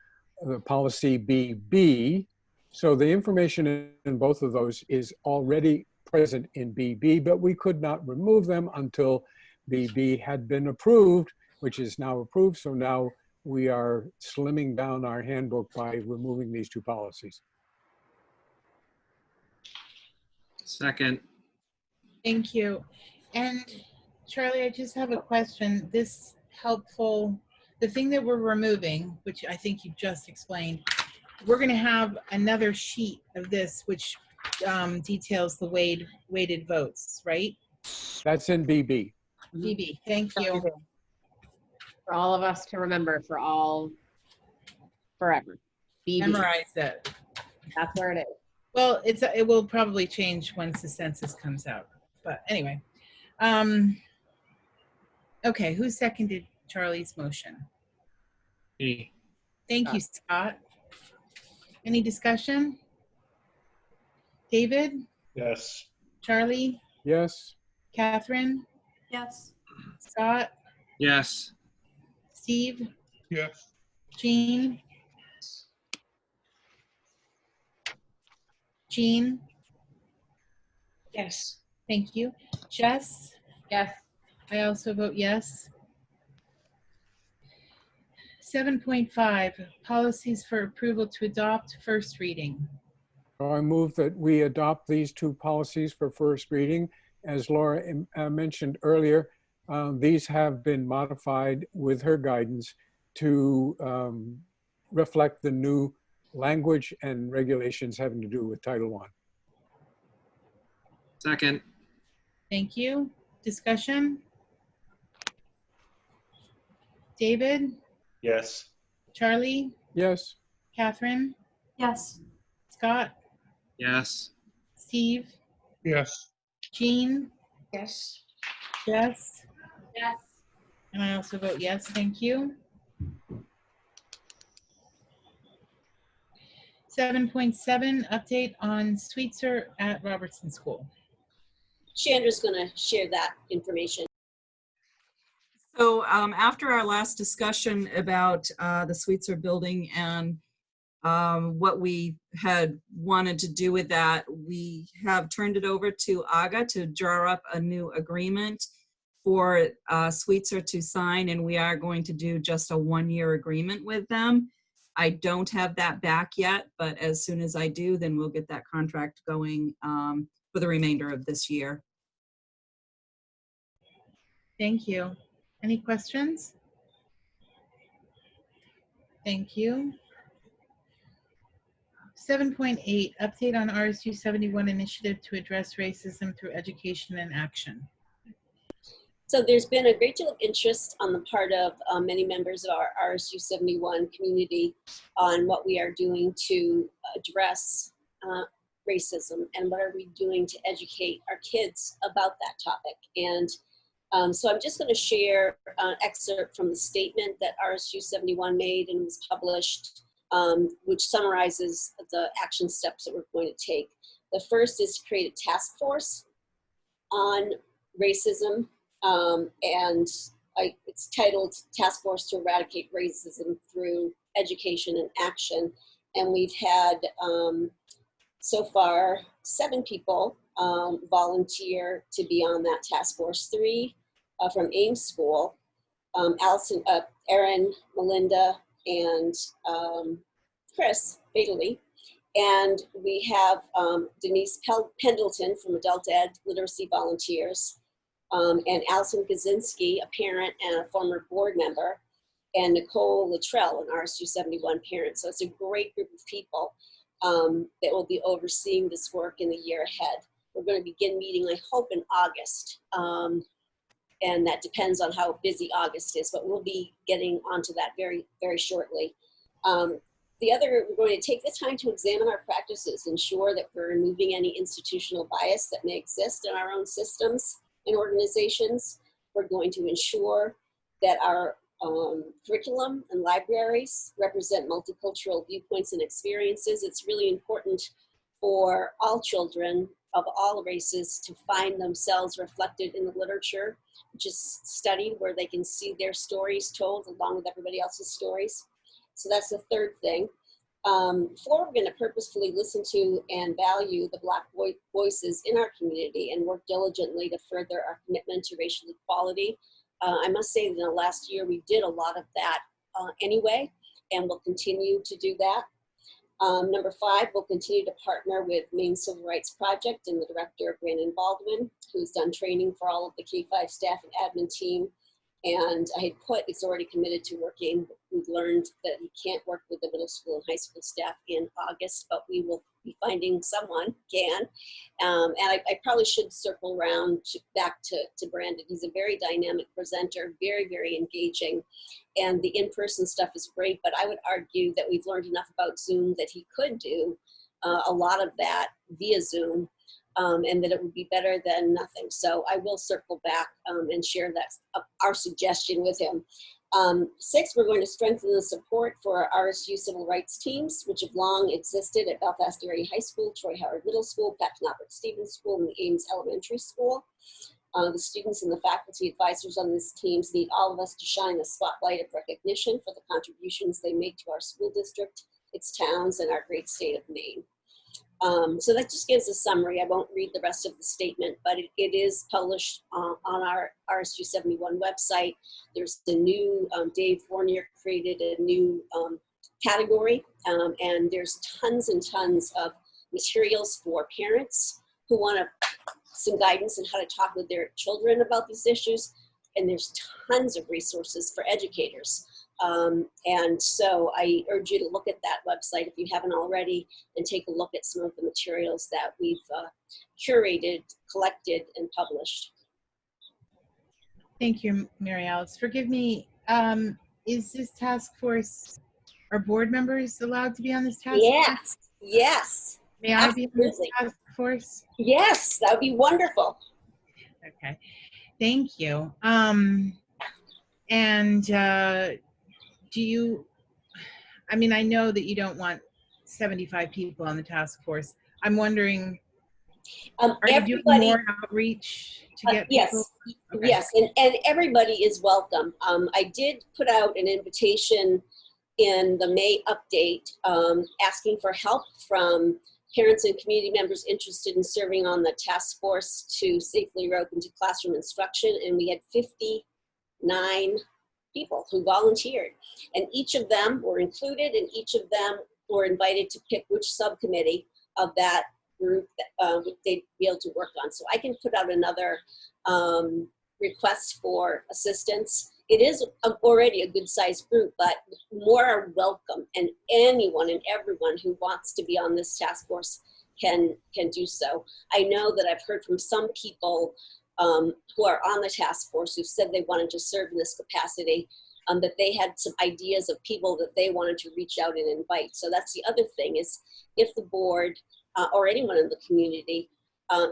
the policy BB. So the information in both of those is already present in BB, but we could not remove them until BB had been approved, which is now approved. So now we are slimming down our handbook by removing these two policies. Second. thank you. And Charlie, I just have a question. This helpful, the thing that we're removing, which I think you just explained, we're going to have another sheet of this, which details the weighted votes, right? That's in BB. BB, thank you. For all of us to remember for forever. BB. Memorize it. That's where it is. Well, it will probably change once the census comes out. But anyway, okay, who seconded Charlie's motion? Me. Thank you, Scott. Any discussion? David, Yes. Charlie, Yes. Catherine, Yes. Scott, Yes. Steve, Yes. Jean, Yes. thank you. Jess, Yes. I also vote yes. 7.5, policies for approval to adopt first reading. I move that we adopt these two policies for first reading. As Laura mentioned earlier, these have been modified with her guidance to reflect the new language and regulations having to do with Title I. Second. Thank you. Discussion? David, Yes. Charlie, Yes. Catherine, Yes. Scott, Yes. Steve, Yes. Jean, Yes. Jess, Yes. and I also vote yes. Thank you. 7.7, update on Sweetser at Robertson School. Chandra's going to share that information. So after our last discussion about the Sweetser building and what we had wanted to do with that, we have turned it over to AGA to draw up a new agreement for Sweetser to sign, and we are going to do just a one-year agreement with them. I don't have that back yet, but as soon as I do, then we'll get that contract going for the remainder of this year. Thank you. Any questions? Thank you. 7.8, update on RSU 71 initiative to address racism through education and action. So there's been a great deal of interest on the part of many members of our RSU 71 community on what we are doing to address racism and what are we doing to educate our kids about that topic. And so I'm just going to share an excerpt from the statement that RSU 71 made and was published, which summarizes the action steps that we're going to take. The first is to create a task force on racism, and it's titled Task Force to Eradicate Racism Through Education and Action. And we've had so far 7 people volunteer to be on that task force, 3 from Ames School, Allison, Erin, Melinda, and Chris Bailey. And we have Denise Pendleton from Adult Ed Literacy Volunteers, and Allison Kaczynski, a parent and a former board member, and Nicole Luttrell, an RSU 71 parent. So it's a great group of people that will be overseeing this work in the year ahead. We're going to begin meeting, I hope, in August. And that depends on how busy August is, but we'll be getting onto that very, very shortly. We're going to take the time to examine our practices, ensure that we're removing any institutional bias that may exist in our own systems and organizations. We're going to ensure that our curriculum and libraries represent multicultural viewpoints and experiences. It's really important for all children of all races to find themselves reflected in the literature, which is studied where they can see their stories told along with everybody else's stories. So that's the third thing. 4, we're going to purposefully listen to and value the Black voices in our community and work diligently to further our commitment to racial equality. I must say that in the last year, we did a lot of that anyway, and we'll continue to do that. Number 5, we'll continue to partner with Maine Civil Rights Project and the director, Brandon Baldwin, who's done training for all of the K-5 staff and admin team. And I had put, it's already committed to working. We've learned that he can't work with the middle school and high school staff in August, but we will be finding someone can. And I probably should circle around back to Brandon. He's a very dynamic presenter, very, very engaging. And the in-person stuff is great, but I would argue that we've learned enough about Zoom that he could do a lot of that via Zoom. And that it would be better than nothing. So I will circle back and share that our suggestion with him. 6, we're going to strengthen the support for our RSU civil rights teams, which have long existed at Belfast Area High School, Troy Howard Middle School, Pat Knopert Stevens School, and the Ames Elementary School. The students and the faculty advisors on these teams need all of us to shine the spotlight of recognition for the contributions they make to our school district, its towns, and our great state of Maine. So that just gives a summary. I won't read the rest of the statement, but it is published on our RSU 71 website. There's the new, Dave Fournier created a new category, and there's tons and tons of materials for parents who want some guidance on how to talk with their children about these issues. And there's tons of resources for educators. And so I urge you to look at that website if you haven't already and take a look at some of the materials that we've curated, collected, and published. Thank you, Mary Alice. Forgive me, is this task force, are board members allowed to be on this task Yes, force? yes. May I be on this Absolutely. task force? Yes, that would be wonderful. Okay, thank you. Do you, I mean, I know that you don't want 75 people on the task force. I'm wondering, are you doing more outreach to get yes, people? Okay. yes, and everybody is welcome. I did put out an invitation in the May update asking for help from parents and community members interested in serving on the task force to safely reopen to classroom instruction, and we had 59 people who volunteered, and each of them were included, and each of them were invited to pick which subcommittee of that group that they'd be able to work on. So I can put out another request for assistance. It is already a good sized group, but more are welcome, and anyone and everyone who wants to be on this task force can do so. I know that I've heard from some people who are on the task force who said they wanted to serve in this capacity, that they had some ideas of people that they wanted to reach out and invite. So that's the other thing is if the board or anyone in the community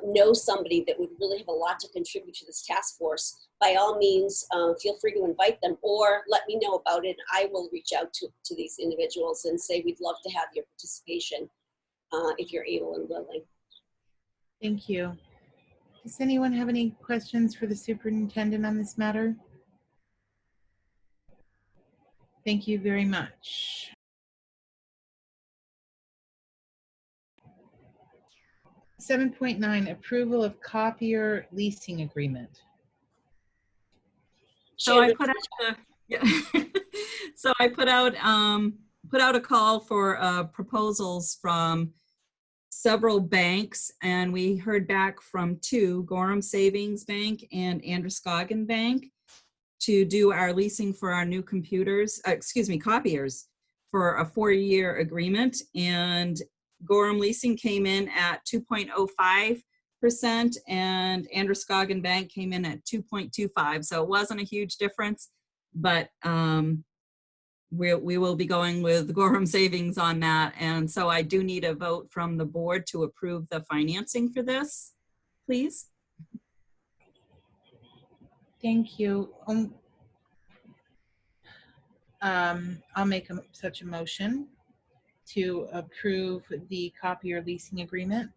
knows somebody that would really have a lot to contribute to this task force, by all means, feel free to invite them or let me know about it. I will reach out to these individuals and say, we'd love to have your participation if you're able and willing. Thank you. Does anyone have any questions for the superintendent on this matter? Thank you very much. .9 approval of copier leasing agreement. So I put out so I put out a call for proposals from several banks, and we heard back from two, Gorham Savings Bank and Androscoggin Bank, to do our leasing for our new computers, copiers, for a 4-year agreement. And Gorham Leasing came in at 2.05%, and Androscoggin Bank came in at 2.25. So it wasn't a huge difference, but we will be going with Gorham Savings on that. And so I do need a vote from the board to approve the financing for this, please. Thank you. I'll make such a motion to approve the copier leasing agreement.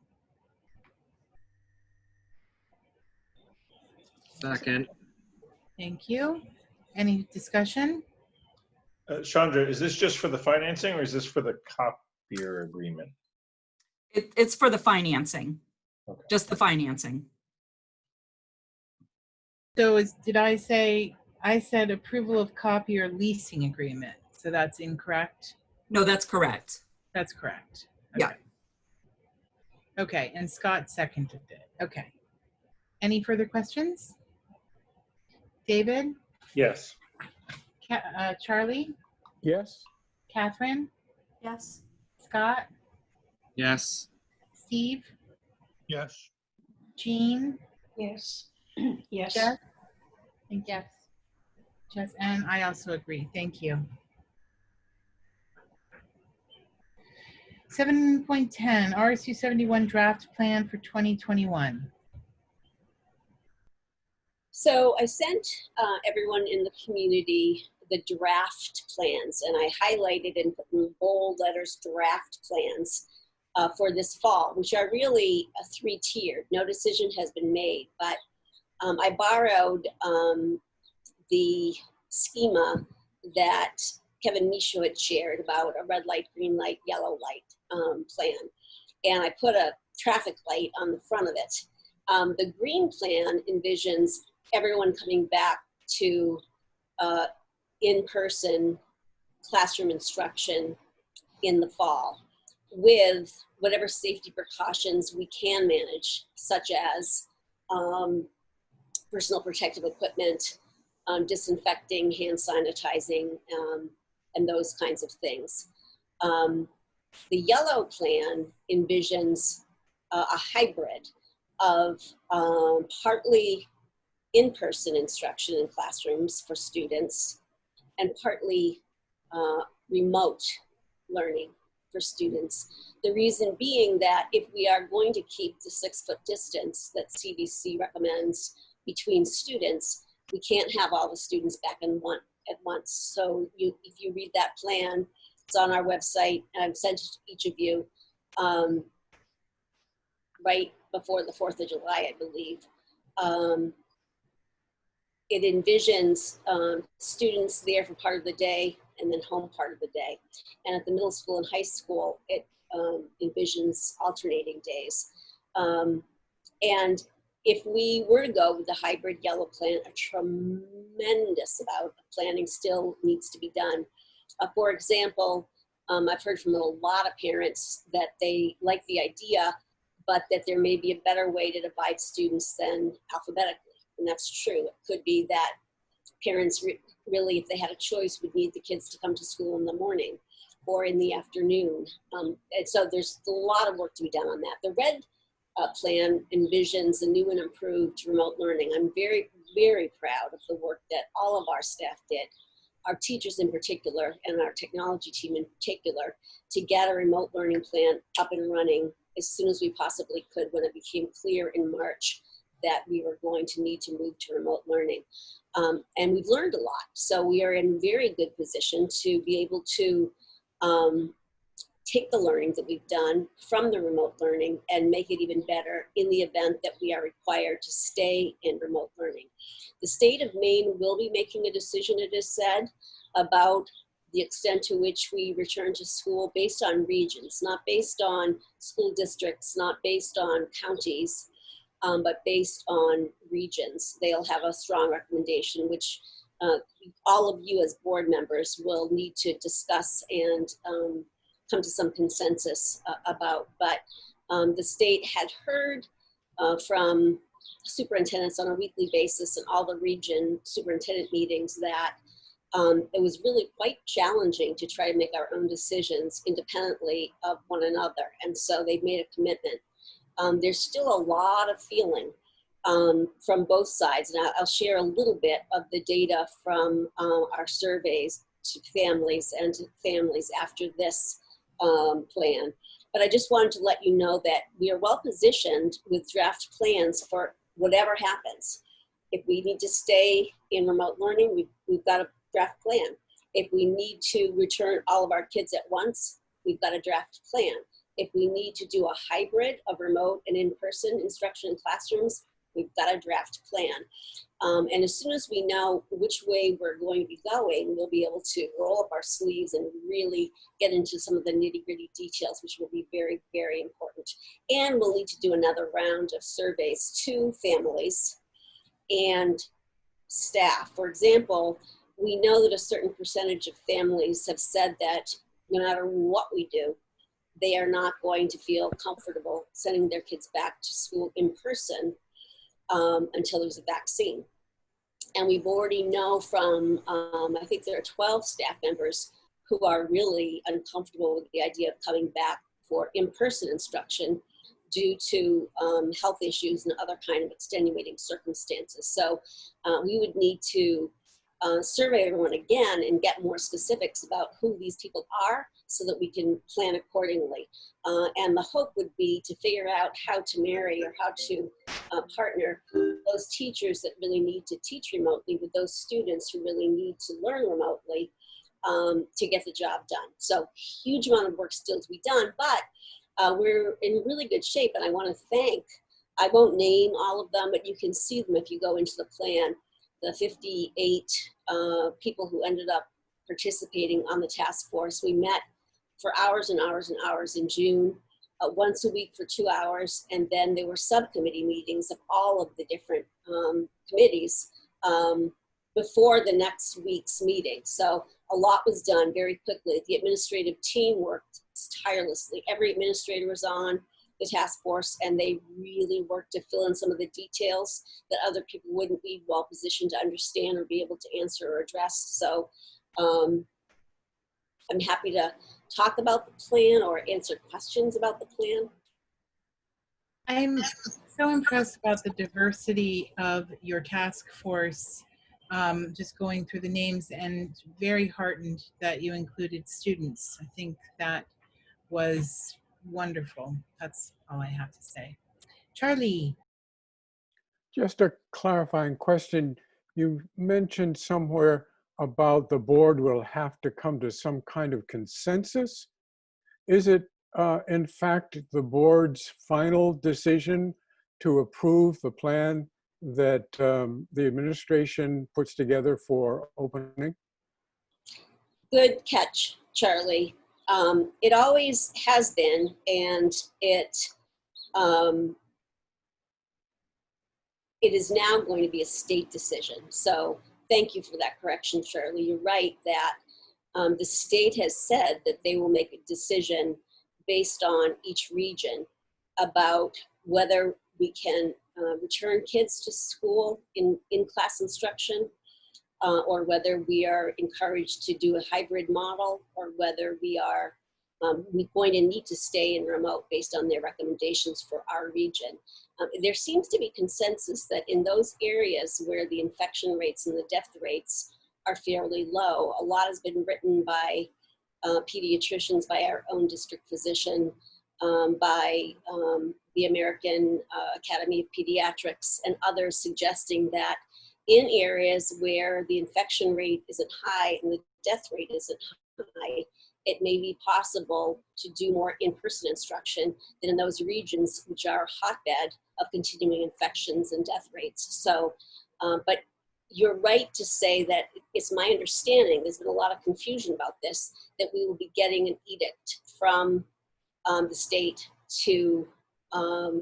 Second. Thank you. Any discussion? Chandra, is this just for the financing or is this for the copier agreement? It's for the financing, Okay. just the financing. So did I say, I said approval of copier leasing agreement. So that's incorrect? No, that's correct. That's correct. Yeah. Okay, and Scott seconded it. Okay. Any further questions? David? Yes. Charlie? Yes. Catherine? Yes. Scott? Yes. Steve? Yes. Jean? Yes. Yes. Jess? Yes. Jess, and I also agree. Thank you. 7.10 RSU 71 draft plan for 2021. So I sent everyone in the community the draft plans, and I highlighted and put in bold letters draft plans for this fall, which are really a 3-tiered. No decision has been made, but I borrowed the schema that Kevin Michaud had shared about a red light, green light, yellow light plan. And I put a traffic light on the front of it. The green plan envisions everyone coming back to in-person classroom instruction in the fall with whatever safety precautions we can manage, such as personal protective equipment, disinfecting, hand sanitizing, and those kinds of things. The yellow plan envisions a hybrid of partly in-person instruction in classrooms for students and partly remote learning for students. The reason being that if we are going to keep the 6-foot distance that CDC recommends between students, we can't have all the students back at once. So if you read that plan, it's on our website, and I've sent it to each of you right before the 4th of July, I believe. It envisions students there for part of the day and then home part of the day. And at the middle school and high school, it envisions alternating days. And if we were to go with the hybrid yellow plan, a tremendous amount of planning still needs to be done. For example, I've heard from a lot of parents that they like the idea, but that there may be a better way to divide students than alphabetically. And that's true. It could be that parents really, if they had a choice, would need the kids to come to school in the morning or in the afternoon. And so there's a lot of work to be done on that. The red plan envisions a new and improved remote learning. I'm very, very proud of the work that all of our staff did, our teachers in particular, and our technology team in particular, to get a remote learning plan up and running as soon as we possibly could when it became clear in March that we were going to need to move to remote learning. And we've learned a lot. So we are in very good position to be able to take the learning that we've done from the remote learning and make it even better in the event that we are required to stay in remote learning. The state of Maine will be making a decision, it is said, about the extent to which we return to school based on regions, not based on school districts, not based on counties, but based on regions. They'll have a strong recommendation, which all of you as board members will need to discuss and come to some consensus about. But the state had heard from superintendents on a weekly basis and all the region superintendent meetings that it was really quite challenging to try to make our own decisions independently of one another. And so they've made a commitment. There's still a lot of feeling from both sides. And I'll share a little bit of the data from our surveys to families and to families after this plan. But I just wanted to let you know that we are well positioned with draft plans for whatever happens. If we need to stay in remote learning, we've got a draft plan. If we need to return all of our kids at once, we've got a draft plan. If we need to do a hybrid of remote and in-person instruction in classrooms, we've got a draft plan. And as soon as we know which way we're going to be going, we'll be able to roll up our sleeves and really get into some of the nitty-gritty details, which will be very, very important. And we'll need to do another round of surveys to families and staff. For example, we know that a certain percentage of families have said that no matter what we do, they are not going to feel comfortable sending their kids back to school in person until there's a vaccine. And we've already know from, I think there are 12 staff members who are really uncomfortable with the idea of coming back for in-person instruction due to health issues and other kind of extenuating circumstances. So we would need to survey everyone again and get more specifics about who these people are so that we can plan accordingly. And the hope would be to figure out how to marry or how to partner those teachers that really need to teach remotely with those students who really need to learn remotely to get the job done. So huge amount of work still to be done, but we're in really good shape. And I want to thank, I won't name all of them, but you can see them if you go into the plan, the 58 people who ended up participating on the task force. We met for hours and hours and hours in June, once a week for 2 hours. And then there were subcommittee meetings of all of the different committees before the next week's meeting. So a lot was done very quickly. The administrative team worked tirelessly. Every administrator was on the task force, and they really worked to fill in some of the details that other people wouldn't be well positioned to understand or be able to answer or address. So I'm happy to talk about the plan or answer questions about the plan. I'm so impressed about the diversity of your task force, just going through the names, and very heartened that you included students. I think that was wonderful. That's all I have to say. Charlie. Just a clarifying question. You mentioned somewhere about the board will have to come to some kind of consensus. Is it in fact the board's final decision to approve the plan that the administration puts together for opening? Good catch, Charlie. It always has been, and it is now going to be a state decision. So thank you for that correction, Charlie. You're right that the state has said that they will make a decision based on each region about whether we can return kids to school in class instruction, or whether we are encouraged to do a hybrid model, or whether we are we're going to need to stay in remote based on their recommendations for our region. There seems to be consensus that in those areas where the infection rates and the death rates are fairly low, a lot has been written by pediatricians, by our own district physician, by the American Academy of Pediatrics and others, suggesting that in areas where the infection rate isn't high and the death rate isn't high, it may be possible to do more in-person instruction than in those regions which are a hotbed of continuing infections and death rates. So, but you're right to say that it's my understanding, there's been a lot of confusion about this, that we will be getting an edict from the state to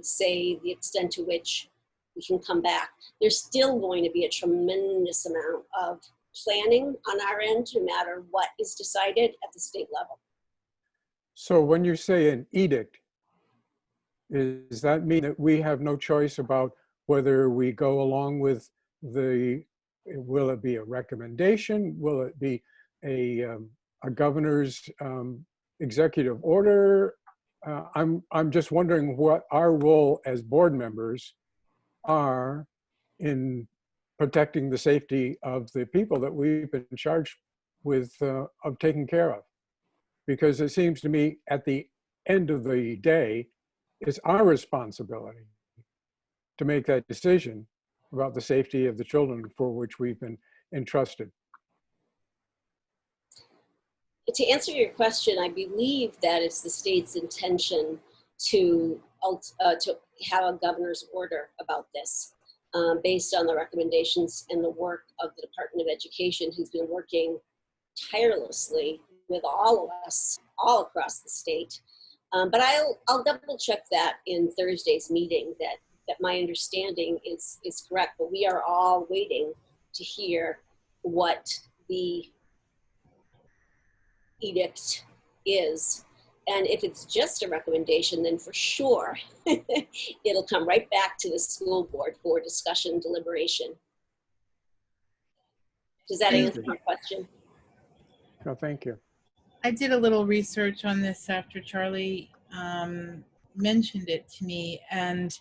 say the extent to which we can come back. There's still going to be a tremendous amount of planning on our end, no matter what is decided at the state level. So when you say an edict, does that mean that we have no choice about whether we go along with will it be a recommendation? Will it be a governor's executive order? I'm just wondering what our role as board members are in protecting the safety of the people that we've been charged with of taking care of. Because it seems to me at the end of the day, it's our responsibility to make that decision about the safety of the children for which we've been entrusted. To answer your question, I believe that it's the state's intention to have a governor's order about this, based on the recommendations and the work of the Department of Education, who's been working tirelessly with all of us, all across the state. But I'll double check that in Thursday's meeting, that my understanding is correct, but we are all waiting to hear what the edict is. And if it's just a recommendation, then for sure, it'll come right back to the school board for discussion, deliberation. Does that answer your question? No, thank you. I did a little research on this after Charlie mentioned it to me, and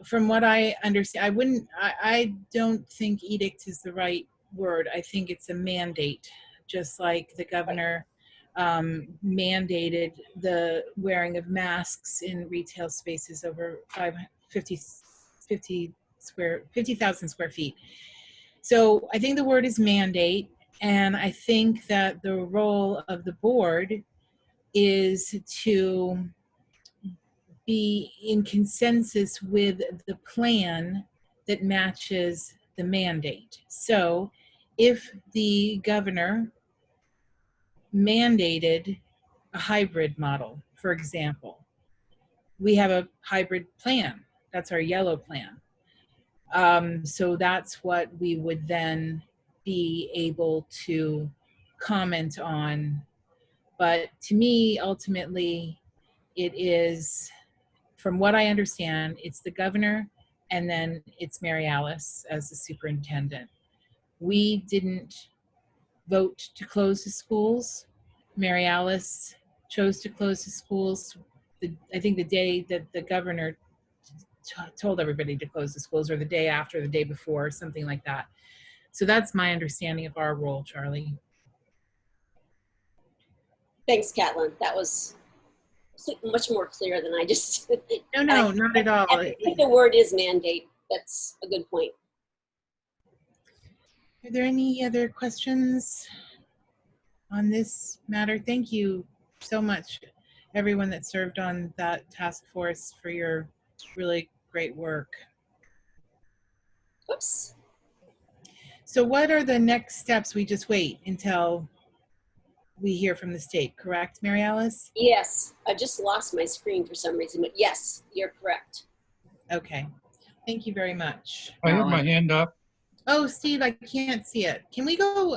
from what I understand, I don't think edict is the right word. I think it's a mandate, just like the governor mandated the wearing of masks in retail spaces over 50,000 square feet. So I think the word is mandate, and I think that the role of the board is to be in consensus with the plan that matches the mandate. So if the governor mandated a hybrid model, for example, we have a hybrid plan. That's our yellow plan. So that's what we would then be able to comment on. But to me, ultimately, it is, from what I understand, it's the governor and then it's Mary Alice as the superintendent. We didn't vote to close the schools. Mary Alice chose to close the schools. I think the day that the governor told everybody to close the schools, or the day after, the day before, something like that. So that's my understanding of our role, Charlie. Thanks, Catlin. That was much more clear than I just. No, not at all. I think the word is mandate. That's a good point. Are there any other questions on this matter? Thank you so much, everyone that served on that task force, for your really great work. Oops. So what are the next steps? We just wait until we hear from the state, correct, Mary Alice? Yes, I just lost my screen for some reason, but yes, you're correct. Okay, thank you very much. I have my hand up. Oh, Steve, I can't see it. Can we go,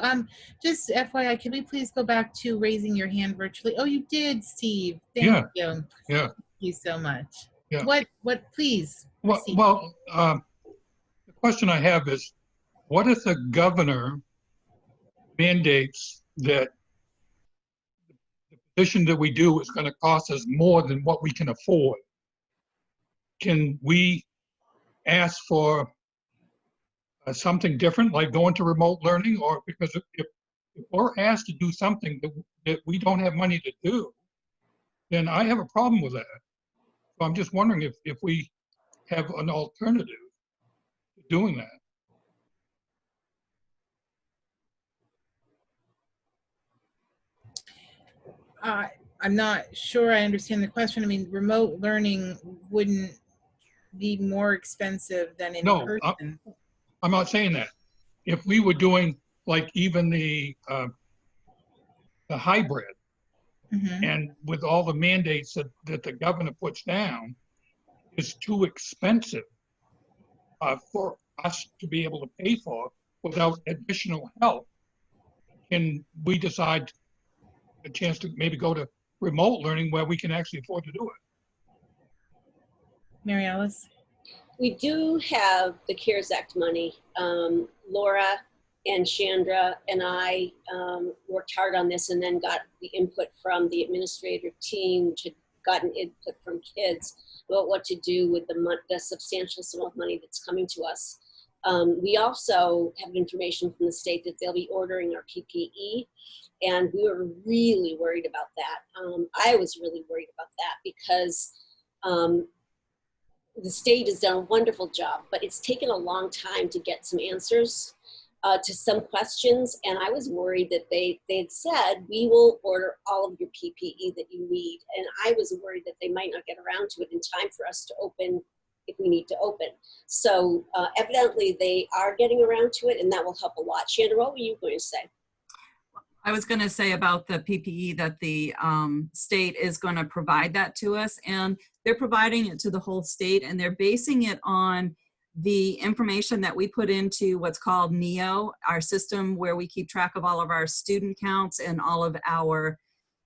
just FYI, can we please go back to raising your hand virtually? Oh, you did, Steve. Thank you. Yeah. Thank you so much. Yeah. What, please? Well, the question I have is, what if the governor mandates that the position that we do is going to cost us more than what we can afford? Can we ask for something different, like going to remote learning? Or because if we're asked to do something that we don't have money to do, then I have a problem with that. So I'm just wondering if we have an alternative to doing that. I'm not sure I understand the question. I mean, remote learning wouldn't be more expensive than in No, person. I'm not saying that. If we were doing like even the hybrid, Mhm. and with all the mandates that the governor puts down, is too expensive for us to be able to pay for without additional help, can we decide a chance to maybe go to remote learning where we can actually afford to do it? Mary Alice? We do have the CARES Act money. Laura and Chandra and I worked hard on this and then got the input from the administrative team, which had gotten input from kids about what to do with the substantial sum of money that's coming to us. We also have information from the state that they'll be ordering our PPE, and we were really worried about that. I was really worried about that because the state has done a wonderful job, but it's taken a long time to get some answers to some questions. And I was worried that they'd said, we will order all of your PPE that you need. And I was worried that they might not get around to it in time for us to open if we need to open. So evidently they are getting around to it, and that will help a lot. Chandra, what were you going to say? I was going to say about the PPE that the state is going to provide that to us, and they're providing it to the whole state, and they're basing it on the information that we put into what's called NEO, our system where we keep track of all of our student counts and all of our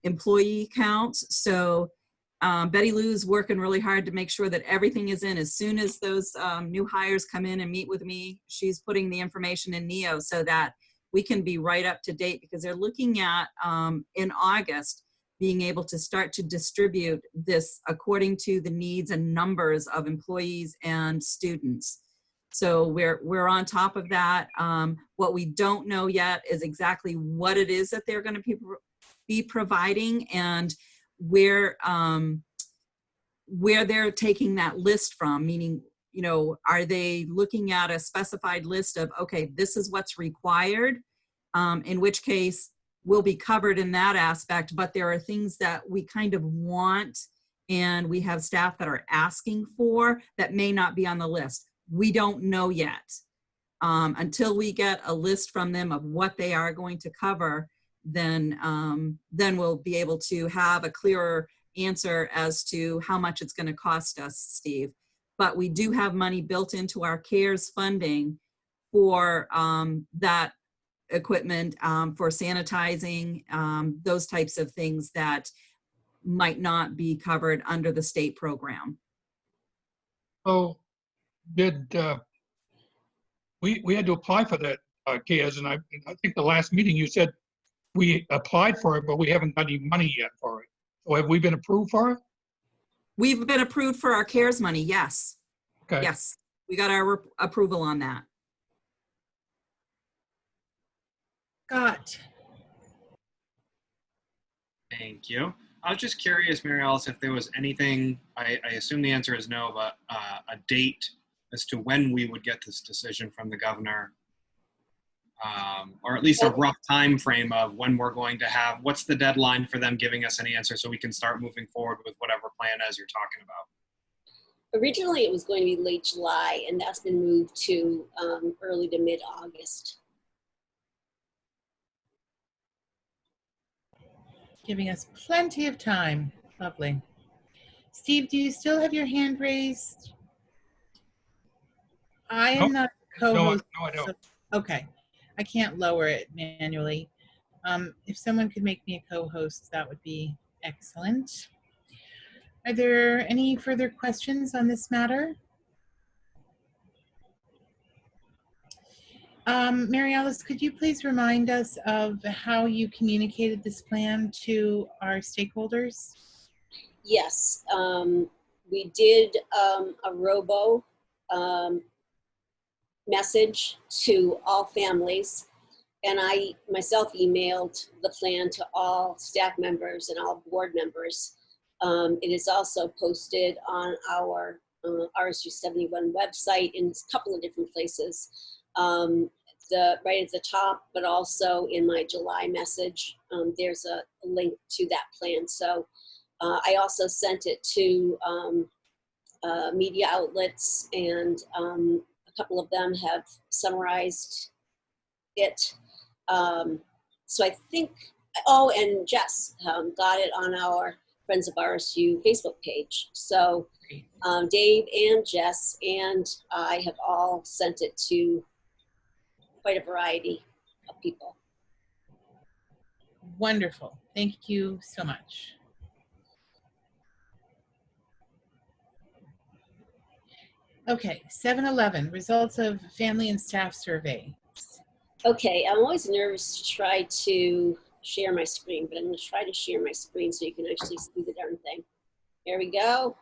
employee counts. So Betty Lou's working really hard to make sure that everything is in. As soon as those new hires come in and meet with me, she's putting the information in NEO so that we can be right up to date, because they're looking at in August being able to start to distribute this according to the needs and numbers of employees and students. So we're on top of that. What we don't know yet is exactly what it is that they're going to be providing, and where they're taking that list from, meaning, you know, are they looking at a specified list of, okay, this is what's required, in which case we'll be covered in that aspect, but there are things that we kind of want and we have staff that are asking for that may not be on the list. We don't know yet. Until we get a list from them of what they are going to cover, then we'll be able to have a clearer answer as to how much it's going to cost us, Steve. But we do have money built into our CARES funding for that equipment, for sanitizing, those types of things that might not be covered under the state program. So did we had to apply for that CARES, and I think the last meeting you said we applied for it, but we haven't got any money yet for it. So have we been approved for it? We've been approved for our CARES money, yes. Okay. Yes, we got our approval on that. Scott? Thank you. I was just curious, Mary Alice, if there was anything, I assume the answer is no, but a date as to when we would get this decision from the governor, or at least a rough time frame of when we're going to have, what's the deadline for them giving us an answer so we can start moving forward with whatever plan as you're talking about. Originally, it was going to be late July, and that's been moved to early to mid-August. Giving us plenty of time. Lovely. Steve, do you still have your hand raised? I am not a co-host. No, I don't. So, okay. I can't lower it manually. If someone could make me a co-host, that would be excellent. Are there any further questions on this matter? Mary Alice, could you please remind us of how you communicated this plan to our stakeholders? Yes, we did a robo message to all families, and I myself emailed the plan to all staff members and all board members. It is also posted on our RSU 71 website in a couple of different places. Right at the top, but also in my July message, there's a link to that plan. So I also sent it to media outlets, and a couple of them have summarized it. So I think, oh, and Jess got it on our Friends of RSU Facebook page. So Dave and Jess and I have all sent it to quite a variety of people. Wonderful. Thank you so much. Okay, 7-11, results of family and staff survey. Okay, I'm always nervous to try to share my screen, but I'm going to try to share my screen so you can actually see the darn thing. Here we go.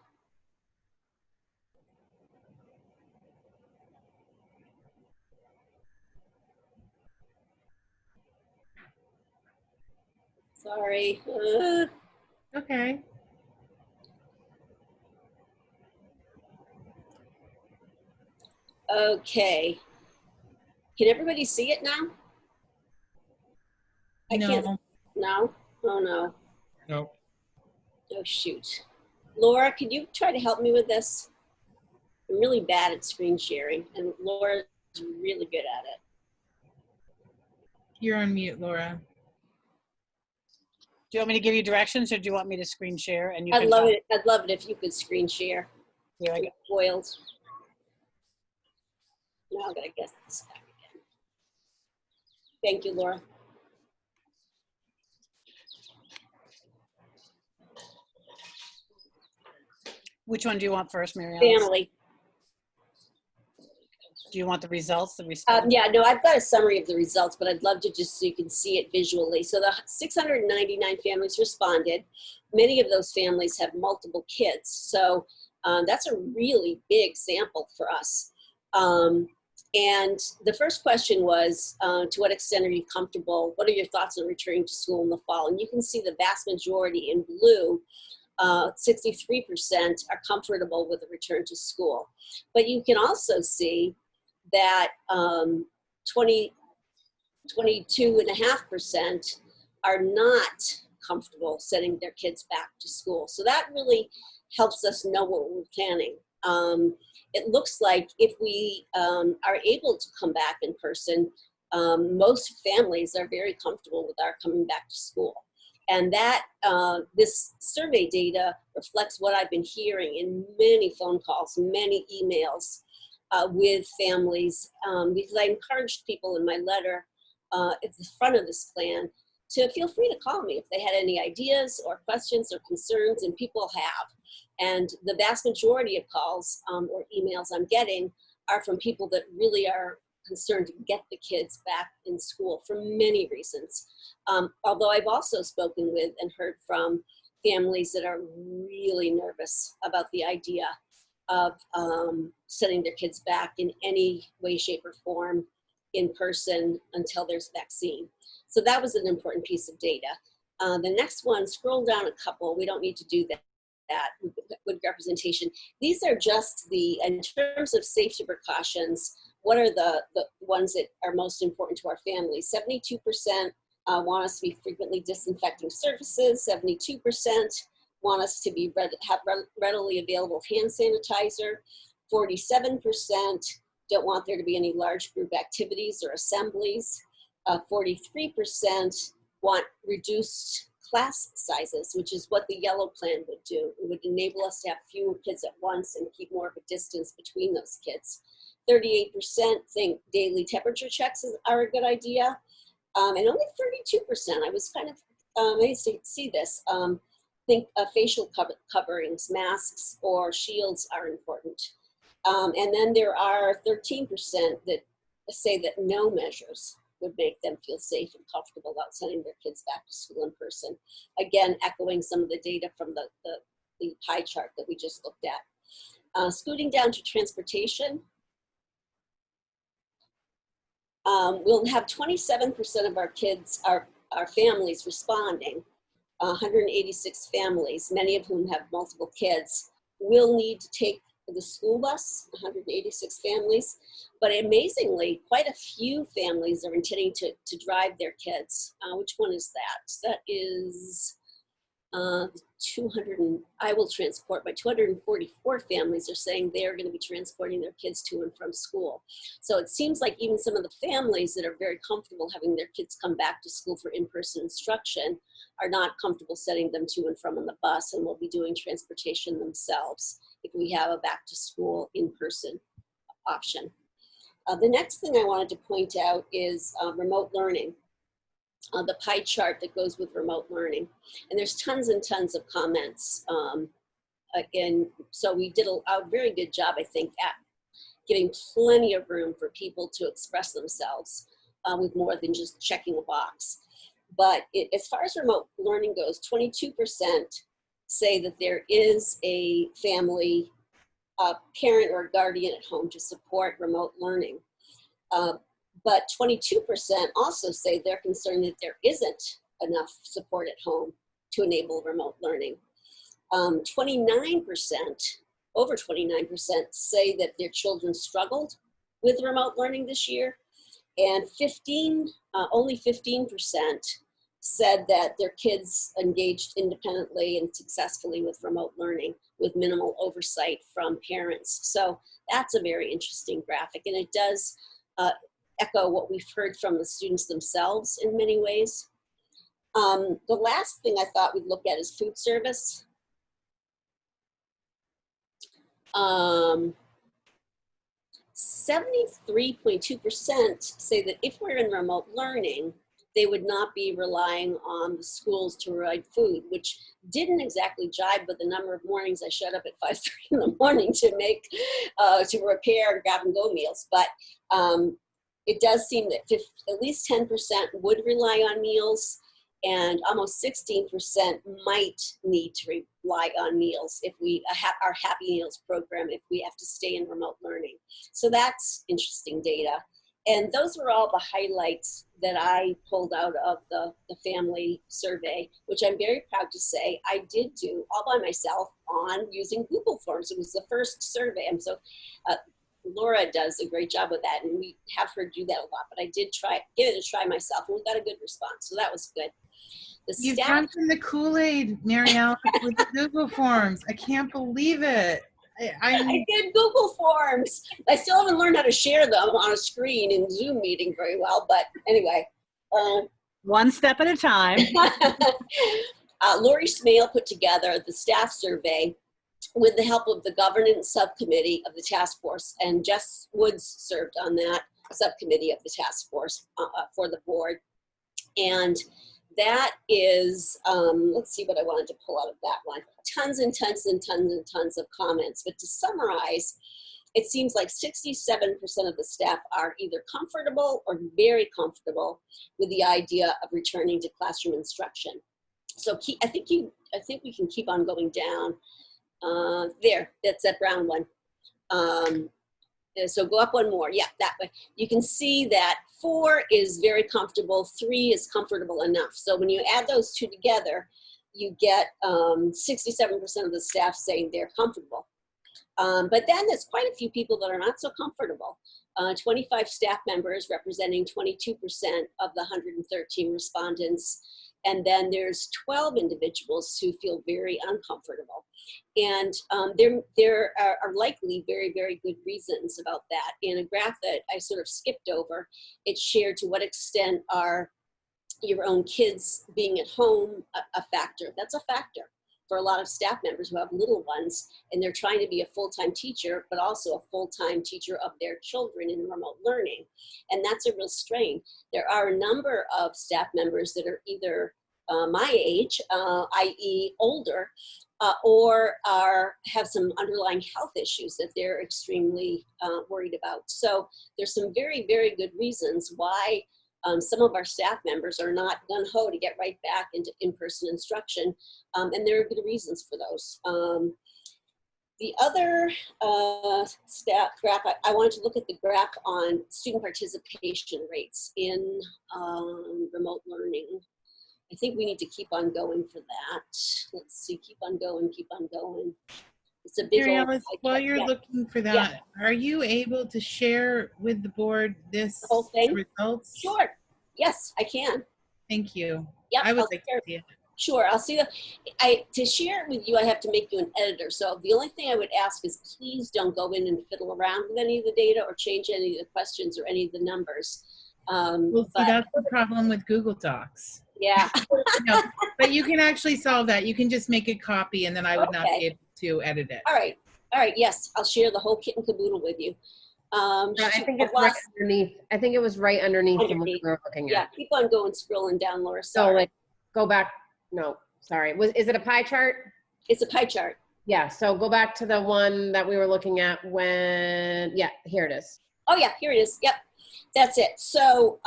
Sorry. Okay. Okay. Can everybody see it now? I No. can't. No? Oh, no. No. Oh, shoot. Laura, could you try to help me with this? I'm really bad at screen sharing, and Laura's really good at it. You're on mute, Laura. Do you want me to give you directions, or do you want me to screen share and you I'd can love talk? it. I'd love it if you could screen share. Here I go. Foiled. Now I gotta guess this back again. Thank you, Laura. Which one do you want first, Mary Alice? Family. Do you want the results, the response? Yeah, no, I've got a summary of the results, but I'd love to just so you can see it visually. So the 699 families responded. Many of those families have multiple kids. So that's a really big sample for us. And the first question was, to what extent are you comfortable? What are your thoughts on returning to school in the fall? And you can see the vast majority in blue, 63% are comfortable with a return to school. But you can also see that 22.5% are not comfortable sending their kids back to school. So that really helps us know what we're planning. It looks like if we are able to come back in person, most families are very comfortable with our coming back to school. And that this survey data reflects what I've been hearing in many phone calls, many emails with families, because I encouraged people in my letter at the front of this plan to feel free to call me if they had any ideas or questions or concerns, and people have. And the vast majority of calls or emails I'm getting are from people that really are concerned to get the kids back in school for many reasons. Although I've also spoken with and heard from families that are really nervous about the idea of sending their kids back in any way, shape, or form in person until there's a vaccine. So that was an important piece of data. The next one, scroll down a couple. We don't need to do that with representation. These are just in terms of safety precautions, what are the ones that are most important to our families? 72% want us to be frequently disinfecting surfaces. 72% want us to be have readily available hand sanitizer. 47% don't want there to be any large group activities or assemblies. 43% want reduced class sizes, which is what the yellow plan would do. It would enable us to have fewer kids at once and keep more of a distance between those kids. 38% think daily temperature checks are a good idea. And only 32%, I was kind of amazed to see this, think facial coverings, masks, or shields are important. And then there are 13% that say that no measures would make them feel safe and comfortable about sending their kids back to school in person. Again, echoing some of the data from the pie chart that we just looked at. Scooting down to transportation, we'll have 27% of our kids, our families responding. 186 families, many of whom have multiple kids, will need to take the school bus, 186 families. But amazingly, quite a few families are intending to drive their kids. Which one is that? That is 200, I will transport, but 244 families are saying they're going to be transporting their kids to and from school. So it seems like even some of the families that are very comfortable having their kids come back to school for in-person instruction are not comfortable sending them to and from on the bus, and will be doing transportation themselves if we have a back to school in-person option. The next thing I wanted to point out is remote learning. The pie chart that goes with remote learning. And there's tons and tons of comments. And so we did a very good job, I think, at giving plenty of room for people to express themselves with more than just checking a box. But as far as remote learning goes, 22% say that there is a family, parent or guardian at home to support remote learning. But 22% also say they're concerned that there isn't enough support at home to enable remote learning. 29%, over 29% say that their children struggled with remote learning this year. And only 15% said that their kids engaged independently and successfully with remote learning with minimal oversight from parents. So that's a very interesting graphic, and it does echo what we've heard from the students themselves in many ways. The last thing I thought we'd look at is food service. 73.2% say that if we're in remote learning, they would not be relying on the schools to provide food, which didn't exactly jibe with the number of mornings I showed up at 5:30 in the morning to make, to repair grab-and-go meals. But it does seem that at least 10% would rely on meals, and almost 16% might need to rely on meals if we our Happy Meals program, if we have to stay in remote learning. So that's interesting data. And those were all the highlights that I pulled out of the family survey, which I'm very proud to say I did do all by myself on using Google Forms. It was the first survey. I'm so, Laura does a great job with that, and we have her do that a lot, but I did give it a try myself, and we got a good response, so that was good. You've drunk from the Kool-Aid, Mary Alice, with the Google Forms. I can't believe it. I did Google Forms. I still haven't learned how to share them on a screen in Zoom meeting very well, but anyway. One step at a time. Lori Smale put together the staff survey with the help of the governance subcommittee of the task force, and Jess Woods served on that subcommittee of the task force for the board. And that is, let's see what I wanted to pull out of that one. Tons and tons and tons and tons of comments. But to summarize, it seems like 67% of the staff are either comfortable or very comfortable with the idea of returning to classroom instruction. So I think we can keep on going down. There, that's that brown one. So go up one more. Yeah, that way. You can see that 4 is very comfortable, 3 is comfortable enough. So when you add those two together, you get 67% of the staff saying they're comfortable. But then there's quite a few people that are not so comfortable. 25 staff members representing 22% of the 113 respondents. And then there's 12 individuals who feel very uncomfortable. And there are likely very, very good reasons about that. In a graph that I sort of skipped over, it shared to what extent are your own kids being at home a factor. That's a factor for a lot of staff members who have little ones, and they're trying to be a full-time teacher, but also a full-time teacher of their children in remote learning. And that's a real strain. There are a number of staff members that are either my age, i.e. older, or have some underlying health issues that they're extremely worried about. So there's some very, very good reasons why some of our staff members are not gung-ho to get right back into in-person instruction, and there are good reasons for those. The other stat graph, I wanted to look at the graph on student participation rates in remote learning. I think we need to keep on going for that. Let's see, keep on going, keep on going. It's a big Mary old. Alice, while you're yeah, looking for that, are you able to share with the board this the whole thing. results? Sure. Yes, I can. Thank you. Yep. I would I'll like share. to see it. Sure, I'll see that. To share it with you, I have to make you an editor. So the only thing I would ask is please don't go in and fiddle around with any of the data or change any of the questions or any of the numbers. Well, see, that's the problem with Google Docs. Yeah. No, but you can actually solve that. You can just make a copy and then I would not Okay. be able to edit it. All right. All right. Yes, I'll share the whole kit and caboodle with you. I think it's right underneath. I think it was right underneath the one we were looking Yeah, at. keep on going, scrolling down, Laura. So Sorry. like, go back. No, sorry. Is it a pie chart? It's a pie chart. Yeah. So go back to the one that we were looking at when. Yeah, here it is. Oh yeah, here it is. Yep, that's it. So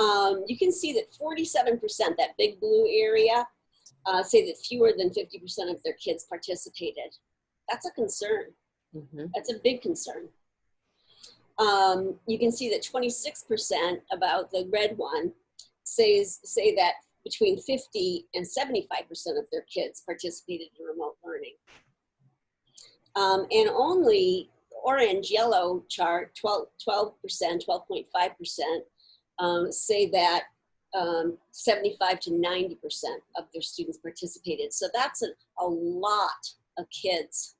you can see that 47%, that big blue area, say that fewer than 50% of their kids participated. That's a concern. Mm-hmm. That's a big concern. You can see that 26%, about the red one, say that between 50 and 75% of their kids participated in remote learning. And only orange, yellow chart, 12%, 12.5%, say that 75 to 90% of their students participated. So that's a lot of kids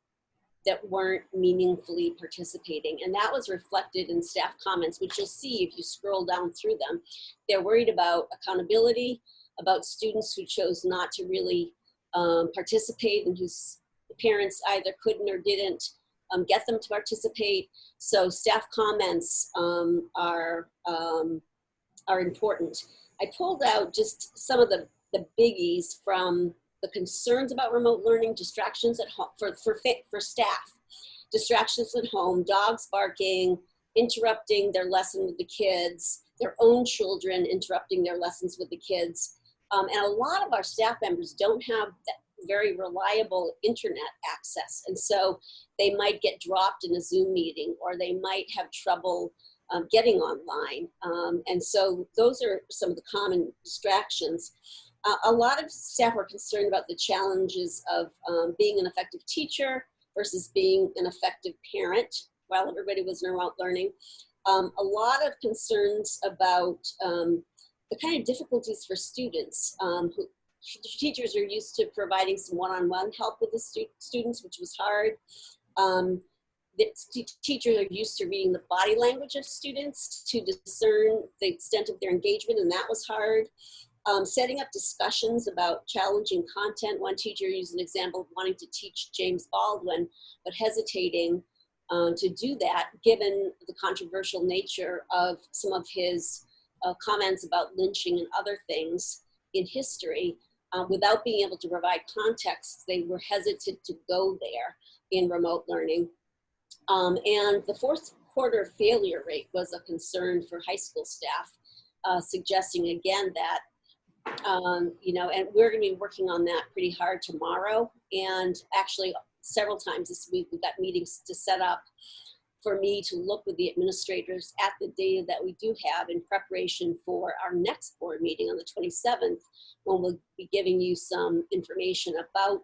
that weren't meaningfully participating. And that was reflected in staff comments, which you'll see if you scroll down through them. They're worried about accountability, about students who chose not to really participate and whose parents either couldn't or didn't get them to participate. So staff comments are important. I pulled out just some of the biggies from the concerns about remote learning, distractions at home for staff, distractions at home, dogs barking, interrupting their lesson with the kids, their own children interrupting their lessons with the kids. And a lot of our staff members don't have that very reliable internet access. And so they might get dropped in a Zoom meeting, or they might have trouble getting online. And so those are some of the common distractions. A lot of staff are concerned about the challenges of being an effective teacher versus being an effective parent while everybody was in remote learning. A lot of concerns about the kind of difficulties for students. Teachers are used to providing some one-on-one help with the students, which was hard. Teachers are used to reading the body language of students to discern the extent of their engagement, and that was hard. Setting up discussions about challenging content. One teacher used an example of wanting to teach James Baldwin, but hesitating to do that given the controversial nature of some of his comments about lynching and other things in history. Without being able to provide context, they were hesitant to go there in remote learning. And the fourth quarter failure rate was a concern for high school staff, suggesting again that you know, and we're going to be working on that pretty hard tomorrow. And actually, several times this week, we've got meetings to set up for me to look with the administrators at the data that we do have in preparation for our next board meeting on the 27th, when we'll be giving you some information about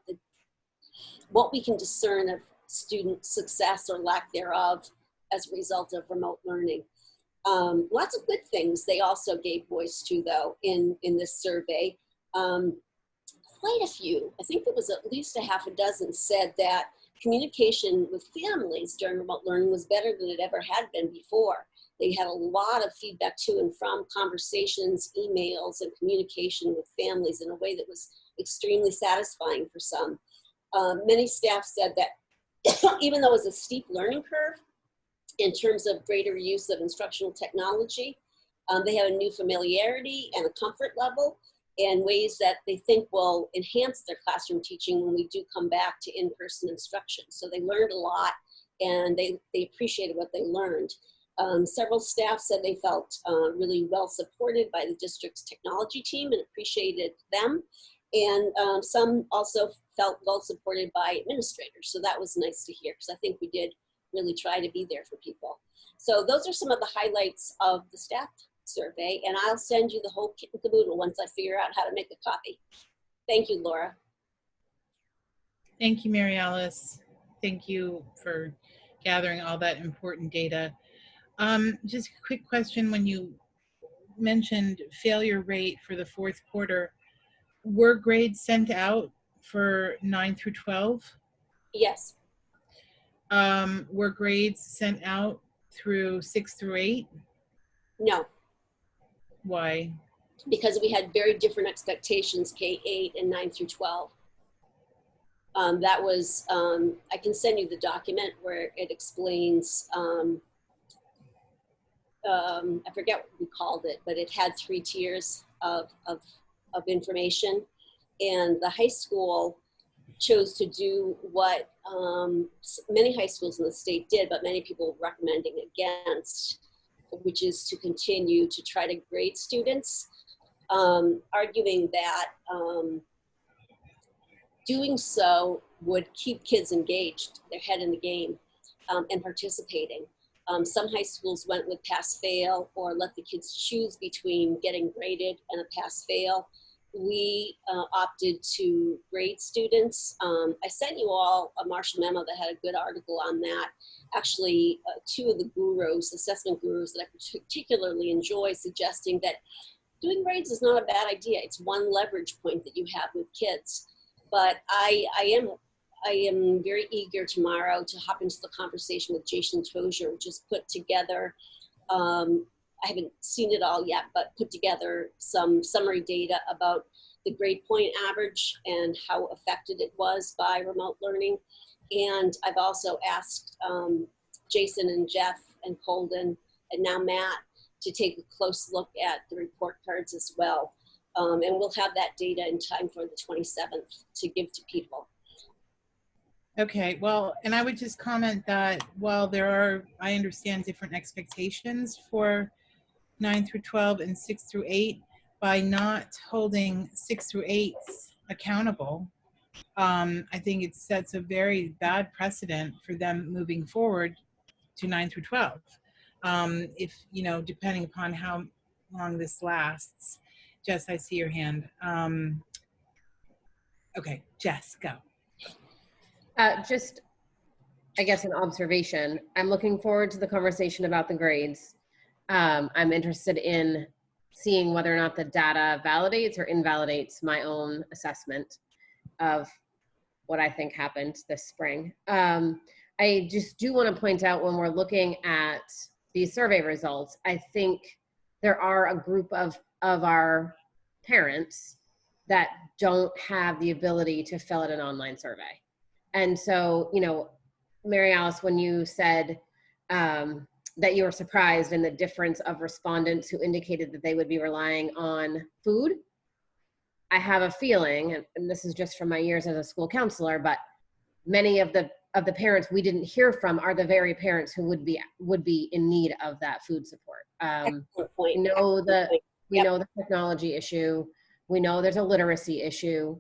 what we can discern of student success or lack thereof as a result of remote learning. Lots of good things they also gave voice to, though, in this survey. Quite a few, I think there was at least a half a dozen, said that communication with families during remote learning was better than it ever had been before. They had a lot of feedback to and from conversations, emails, and communication with families in a way that was extremely satisfying for some. Many staff said that even though it was a steep learning curve, in terms of greater use of instructional technology, they have a new familiarity and a comfort level in ways that they think will enhance their classroom teaching when we do come back to in-person instruction. So they learned a lot, and they appreciated what they learned. Several staff said they felt really well supported by the district's technology team and appreciated them. And some also felt well supported by administrators. So that was nice to hear, because I think we did really try to be there for people. So those are some of the highlights of the staff survey, and I'll send you the whole kit and caboodle once I figure out how to make a copy. Thank you, Laura. Thank you, Mary Alice. Thank you for gathering all that important data. Just a quick question. When you mentioned failure rate for the fourth quarter, were grades sent out for 9 through 12? Yes. Were grades sent out through 6 through 8? No, Why? because we had very different expectations, K-8 and 9 through 12. That was, I can send you the document where it explains, I forget what we called it, but it had 3 tiers of information. And the high school chose to do what many high schools in the state did, but many people were recommending against, which is to continue to try to grade students, arguing that doing so would keep kids engaged, their head in the game, and participating. Some high schools went with pass-fail or let the kids choose between getting graded and a pass-fail. We opted to grade students. I sent you all a Marshall memo that had a good article on that. Actually, 2 of the gurus, assessment gurus that I particularly enjoy, suggesting that doing grades is not a bad idea. It's one leverage point that you have with kids. But I am very eager tomorrow to hop into the conversation with Jason Tozier, which is put together, I haven't seen it all yet, but put together some summary data about the grade point average and how affected it was by remote learning. And I've also asked Jason and Jeff and Colden and now Matt to take a close look at the report cards as well. And we'll have that data in time for the 27th to give to people. Okay, well, and I would just comment that while there are, I understand, different expectations for 9 through 12 and 6 through 8, by not holding 6 through 8s accountable, I think it sets a very bad precedent for them moving forward to 9 through 12. If, you know, depending upon how long this lasts. Jess, I see your hand. Okay, Jess, go. Just, I guess, an observation. I'm looking forward to the conversation about the grades. I'm interested in seeing whether or not the data validates or invalidates my own assessment of what I think happened this spring. I just do want to point out, when we're looking at these survey results, I think there are a group of our parents that don't have the ability to fill out an online survey. And so, you know, Mary Alice, when you said that you were surprised in the difference of respondents who indicated that they would be relying on food, I have a feeling, and this is just from my years as a school counselor, but many of the parents we didn't hear from are the very parents who would be in need of that food support. We know the technology issue. We know there's a literacy issue.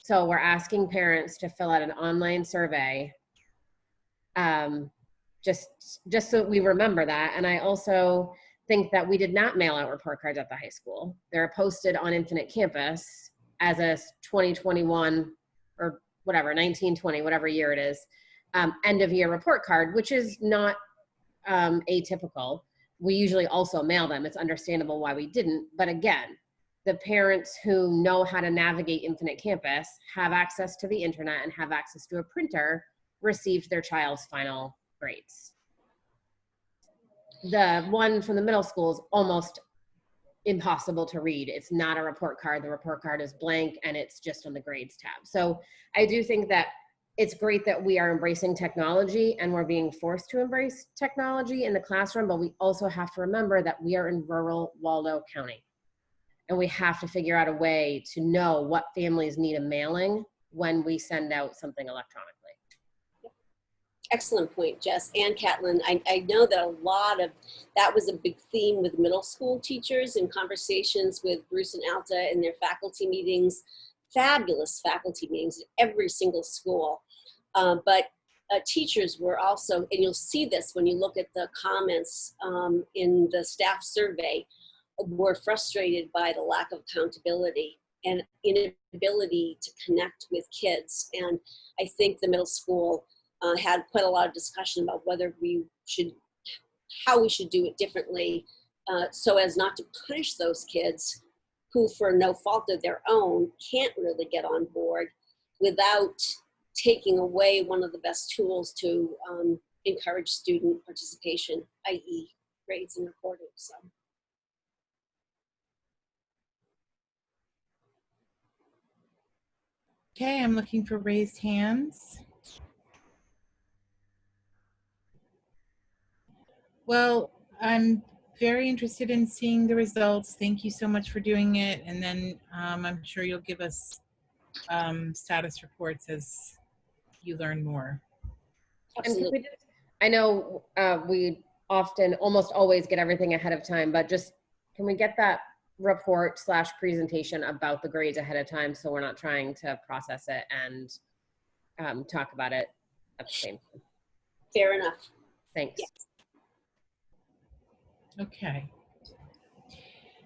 So we're asking parents to fill out an online survey, just so we remember that. And I also think that we did not mail out report cards at the high school. They're posted on Infinite Campus as a 2021 or whatever, 1920, whatever year it is, end of year report card, which is not atypical. We usually also mail them. It's understandable why we didn't. But again, the parents who know how to navigate Infinite Campus, have access to the internet, and have access to a printer, received their child's final grades. The one from the middle school is almost impossible to read. It's not a report card. The report card is blank and it's just on the grades tab. So I do think that it's great that we are embracing technology and we're being forced to embrace technology in the classroom, but we also have to remember that we are in rural Waldo County. And we have to figure out a way to know what families need a mailing when we send out something electronically. Excellent point, Jess and Catlin. I know that a lot of that was a big theme with middle school teachers in conversations with Bruce and Alta in their faculty meetings, fabulous faculty meetings at every single school. But teachers were also, and you'll see this when you look at the comments in the staff survey, were frustrated by the lack of accountability and inability to connect with kids. And I think the middle school had quite a lot of discussion about whether how we should do it differently, so as not to punish those kids who, for no fault of their own, can't really get on board without taking away one of the best tools to encourage student participation, i.e. grades and reporting. So. Okay, I'm looking for raised hands. Well, I'm very interested in seeing the results. Thank you so much for doing it. And then I'm sure you'll give us status reports as you learn more. And can we just, I know we often, almost always get everything ahead of time, but just, can we get that report / presentation about the grades ahead of time, so we're not trying to process it and talk about it at the same time? Fair enough. Thanks. Yeah. Okay.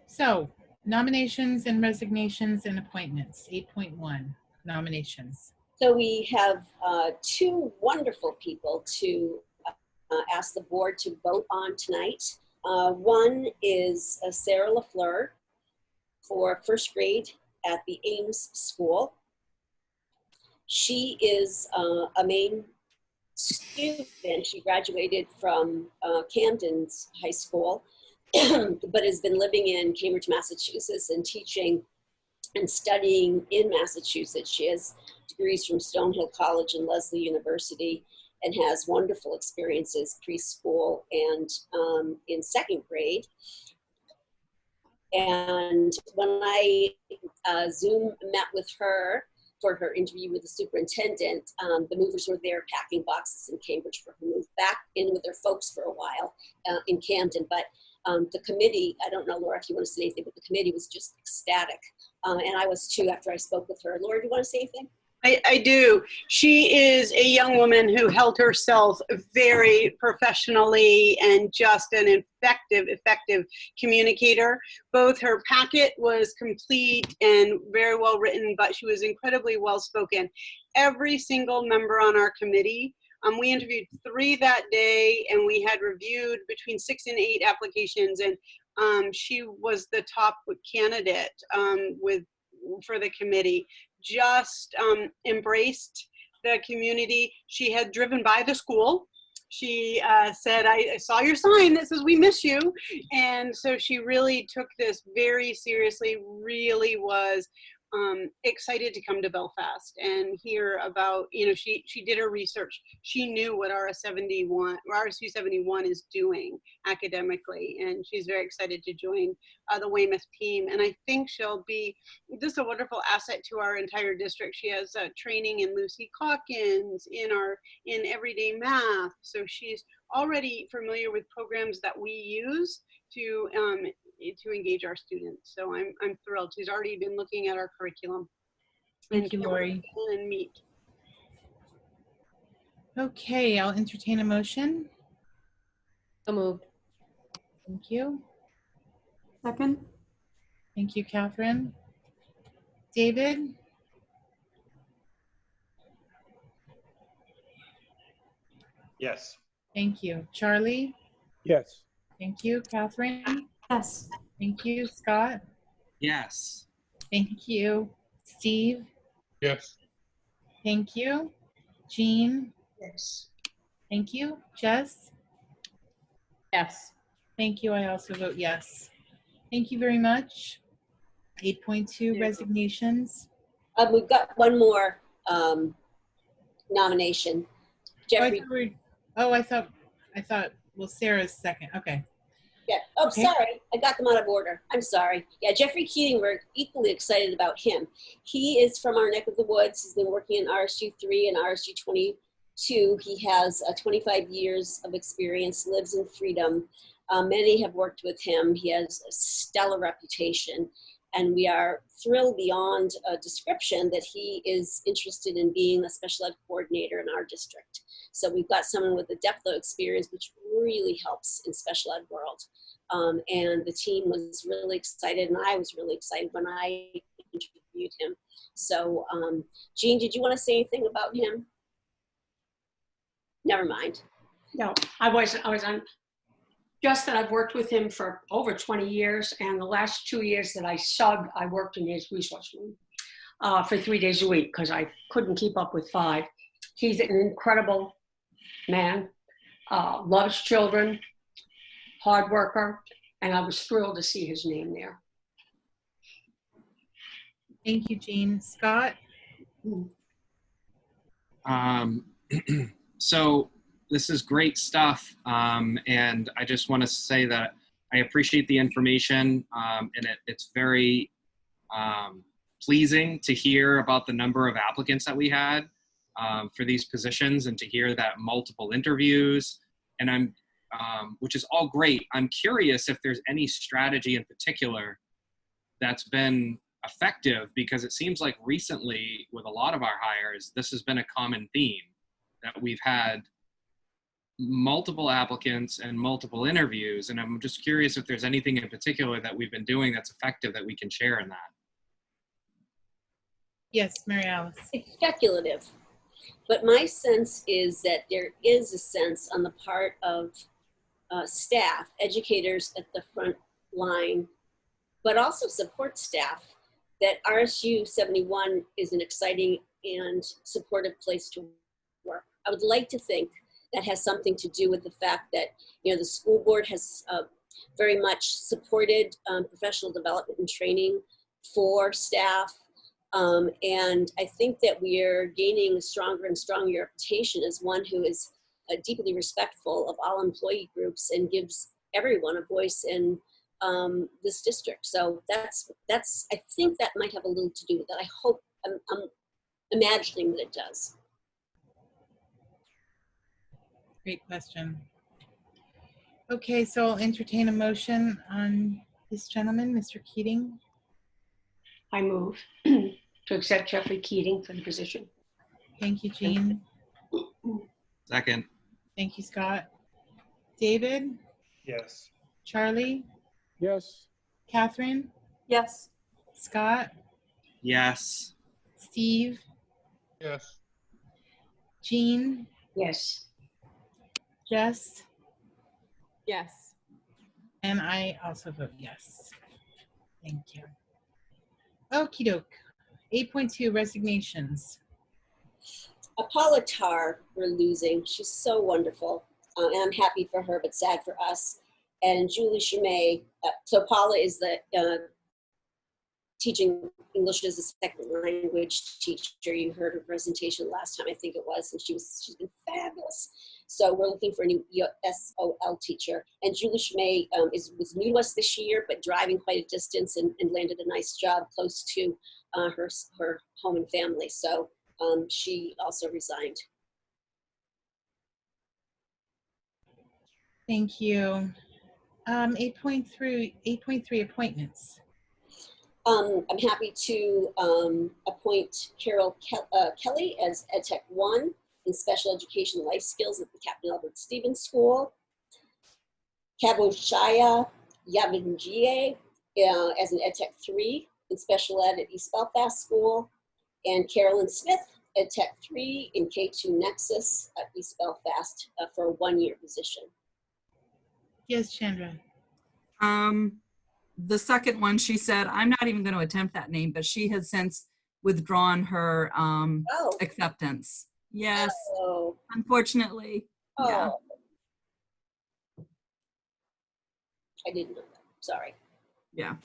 So nominations and resignations and appointments, 8.1, nominations. So we have two wonderful people to ask the board to vote on tonight. One is Sarah LaFleur for first grade at the Ames School. She is a Maine student. She graduated from Camden's high school, but has been living in Cambridge, Massachusetts, and teaching and studying in Massachusetts. She has degrees from Stonehill College and Lesley University, and has wonderful experiences preschool and in second grade. And when I Zoom met with her for her interview with the superintendent, the movers were there packing boxes in Cambridge for her move back in with their folks for a while in Camden. But the committee, I don't know, Laura, if you want to say anything, but the committee was just ecstatic. And I was too after I spoke with her. Laura, do you want to say anything? I do. She is a young woman who held herself very professionally and just an effective communicator. Both her packet was complete and very well written, but she was incredibly well spoken. Every single member on our committee, we interviewed 3 that day, and we had reviewed between 6 and 8 applications, and she was the top candidate for the committee. Just embraced the community. She had driven by the school. She said, I saw your sign that says we miss you. And so she really took this very seriously, really was excited to come to Belfast and hear about, she did her research. She knew what RSU 71 is doing academically, and she's very excited to join the Weymouth team. And I think she'll be just a wonderful asset to our entire district. She has training in Lucy Calkins, in everyday math. So she's already familiar with programs that we use to engage our students. So I'm thrilled. She's already been looking at our curriculum. Thank you, Lori. And meet. Okay, I'll entertain a motion. So moved. Thank you. Second? Thank you, Catherine. David? Yes. Thank you. Charlie? Yes. Thank you. Catherine? Yes. Thank you. Scott? Yes. Thank you. Steve? Yes. Thank you. Jean? Yes. Thank you. Jess? Yes. Thank you. I also vote yes. Thank you very much. 8.2 resignations. We've got one more nomination. Jeffrey. I thought, well, Sarah's second. Okay. Yeah. Oh, Okay. sorry. I got them out of order. I'm sorry. Yeah, Jeffrey Keating, we're equally excited about him. He is from our neck of the woods. He's been working in RSU 3 and RSU 22. He has 25 years of experience, lives in Freedom. Many have worked with him. He has a stellar reputation. And we are thrilled beyond description that he is interested in being a special ed coordinator in our district. So we've got someone with a depth of experience, which really helps in special ed world. And the team was really excited, and I was really excited when I interviewed him. So, Jean, did you want to say anything about him? Never mind. No, I was on, just that I've worked with him for over 20 years, and the last 2 years that I subbed, I worked in his resource room for 3 days a week because I couldn't keep up with 5. He's an incredible man, loves children, hard worker, and I was thrilled to see his name there. Thank you, Jean. Scott? So this is great stuff, and I just want to say that I appreciate the information, and it's very pleasing to hear about the number of applicants that we had for these positions, and to hear that multiple interviews, and which is all great. I'm curious if there's any strategy in particular that's been effective, because it seems like recently with a lot of our hires, this has been a common theme, that we've had multiple applicants and multiple interviews. And I'm just curious if there's anything in particular that we've been doing that's effective that we can share in that. Yes, Mary Alice. It's speculative, but my sense is that there is a sense on the part of staff, educators at the front line, but also support staff, that RSU 71 is an exciting and supportive place to work. I would like to think that has something to do with the fact that, you know, the school board has very much supported professional development and training for staff. And I think that we are gaining a stronger and stronger reputation as one who is deeply respectful of all employee groups and gives everyone a voice in this district. So that's I think that might have a little to do with it. I hope, I'm imagining that it does. Great question. Okay, so I'll entertain a motion on this gentleman, Mr. Keating. I move to accept Jeffrey Keating for the position. Thank you, Jean. Second. Thank you, Scott. David? Yes. Charlie? Yes. Catherine? Yes. Scott? Yes. Steve? Yes. Jean? Yes. Jess? Yes. And I also vote yes. Thank you. Okie doke. 8.2 resignations. Paula Tarr, we're losing. She's so wonderful. And I'm happy for her, but sad for us. And Julie Chimay. So Paula is the teaching English as a second language teacher. You heard her presentation last time, I think it was, and she's been fabulous. So we're looking for a new SOL teacher. And Julie Chimay was new to us this year, but driving quite a distance and landed a nice job close to her home and family. So she also resigned. Thank you. 8.3 appointments. I'm happy to appoint Carol Kelly as EdTech 1 in Special Education Life Skills at the Captain Albert Stevens School. Kavoshaya Yavingie as an EdTech 3 in Special Ed at East Belfast School. And Carolyn Smith, EdTech 3 in K2 Nexus at East Belfast for a 1-year position. Yes, Chandra. The second one, she said, I'm not even going to attempt that name, but she has since withdrawn her acceptance. Yes, Oh. Unfortunately. Oh. Yeah. I didn't know that. Sorry. Yeah.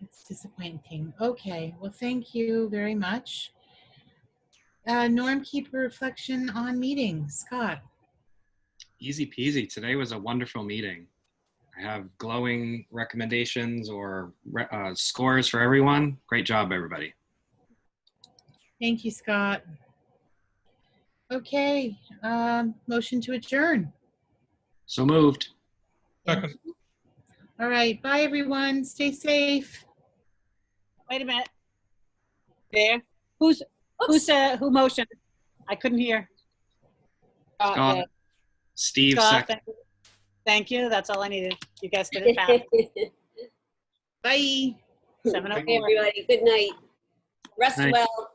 It's disappointing. Okay, well, thank you very much. Norm Keeper reflection on meetings. Scott. Easy peasy. Today was a wonderful meeting. I have glowing recommendations or scores for everyone. Great job, everybody. Thank you, Scott. Okay, motion to adjourn. So moved. Second. All right, bye everyone. Stay safe. Wait a minute. There. Who motioned? I couldn't hear. Scott. there. Steve Scott, second. thank you. That's all I needed. You guys did it fast. Bye. 7:04. Everybody, good night. Rest Night. well.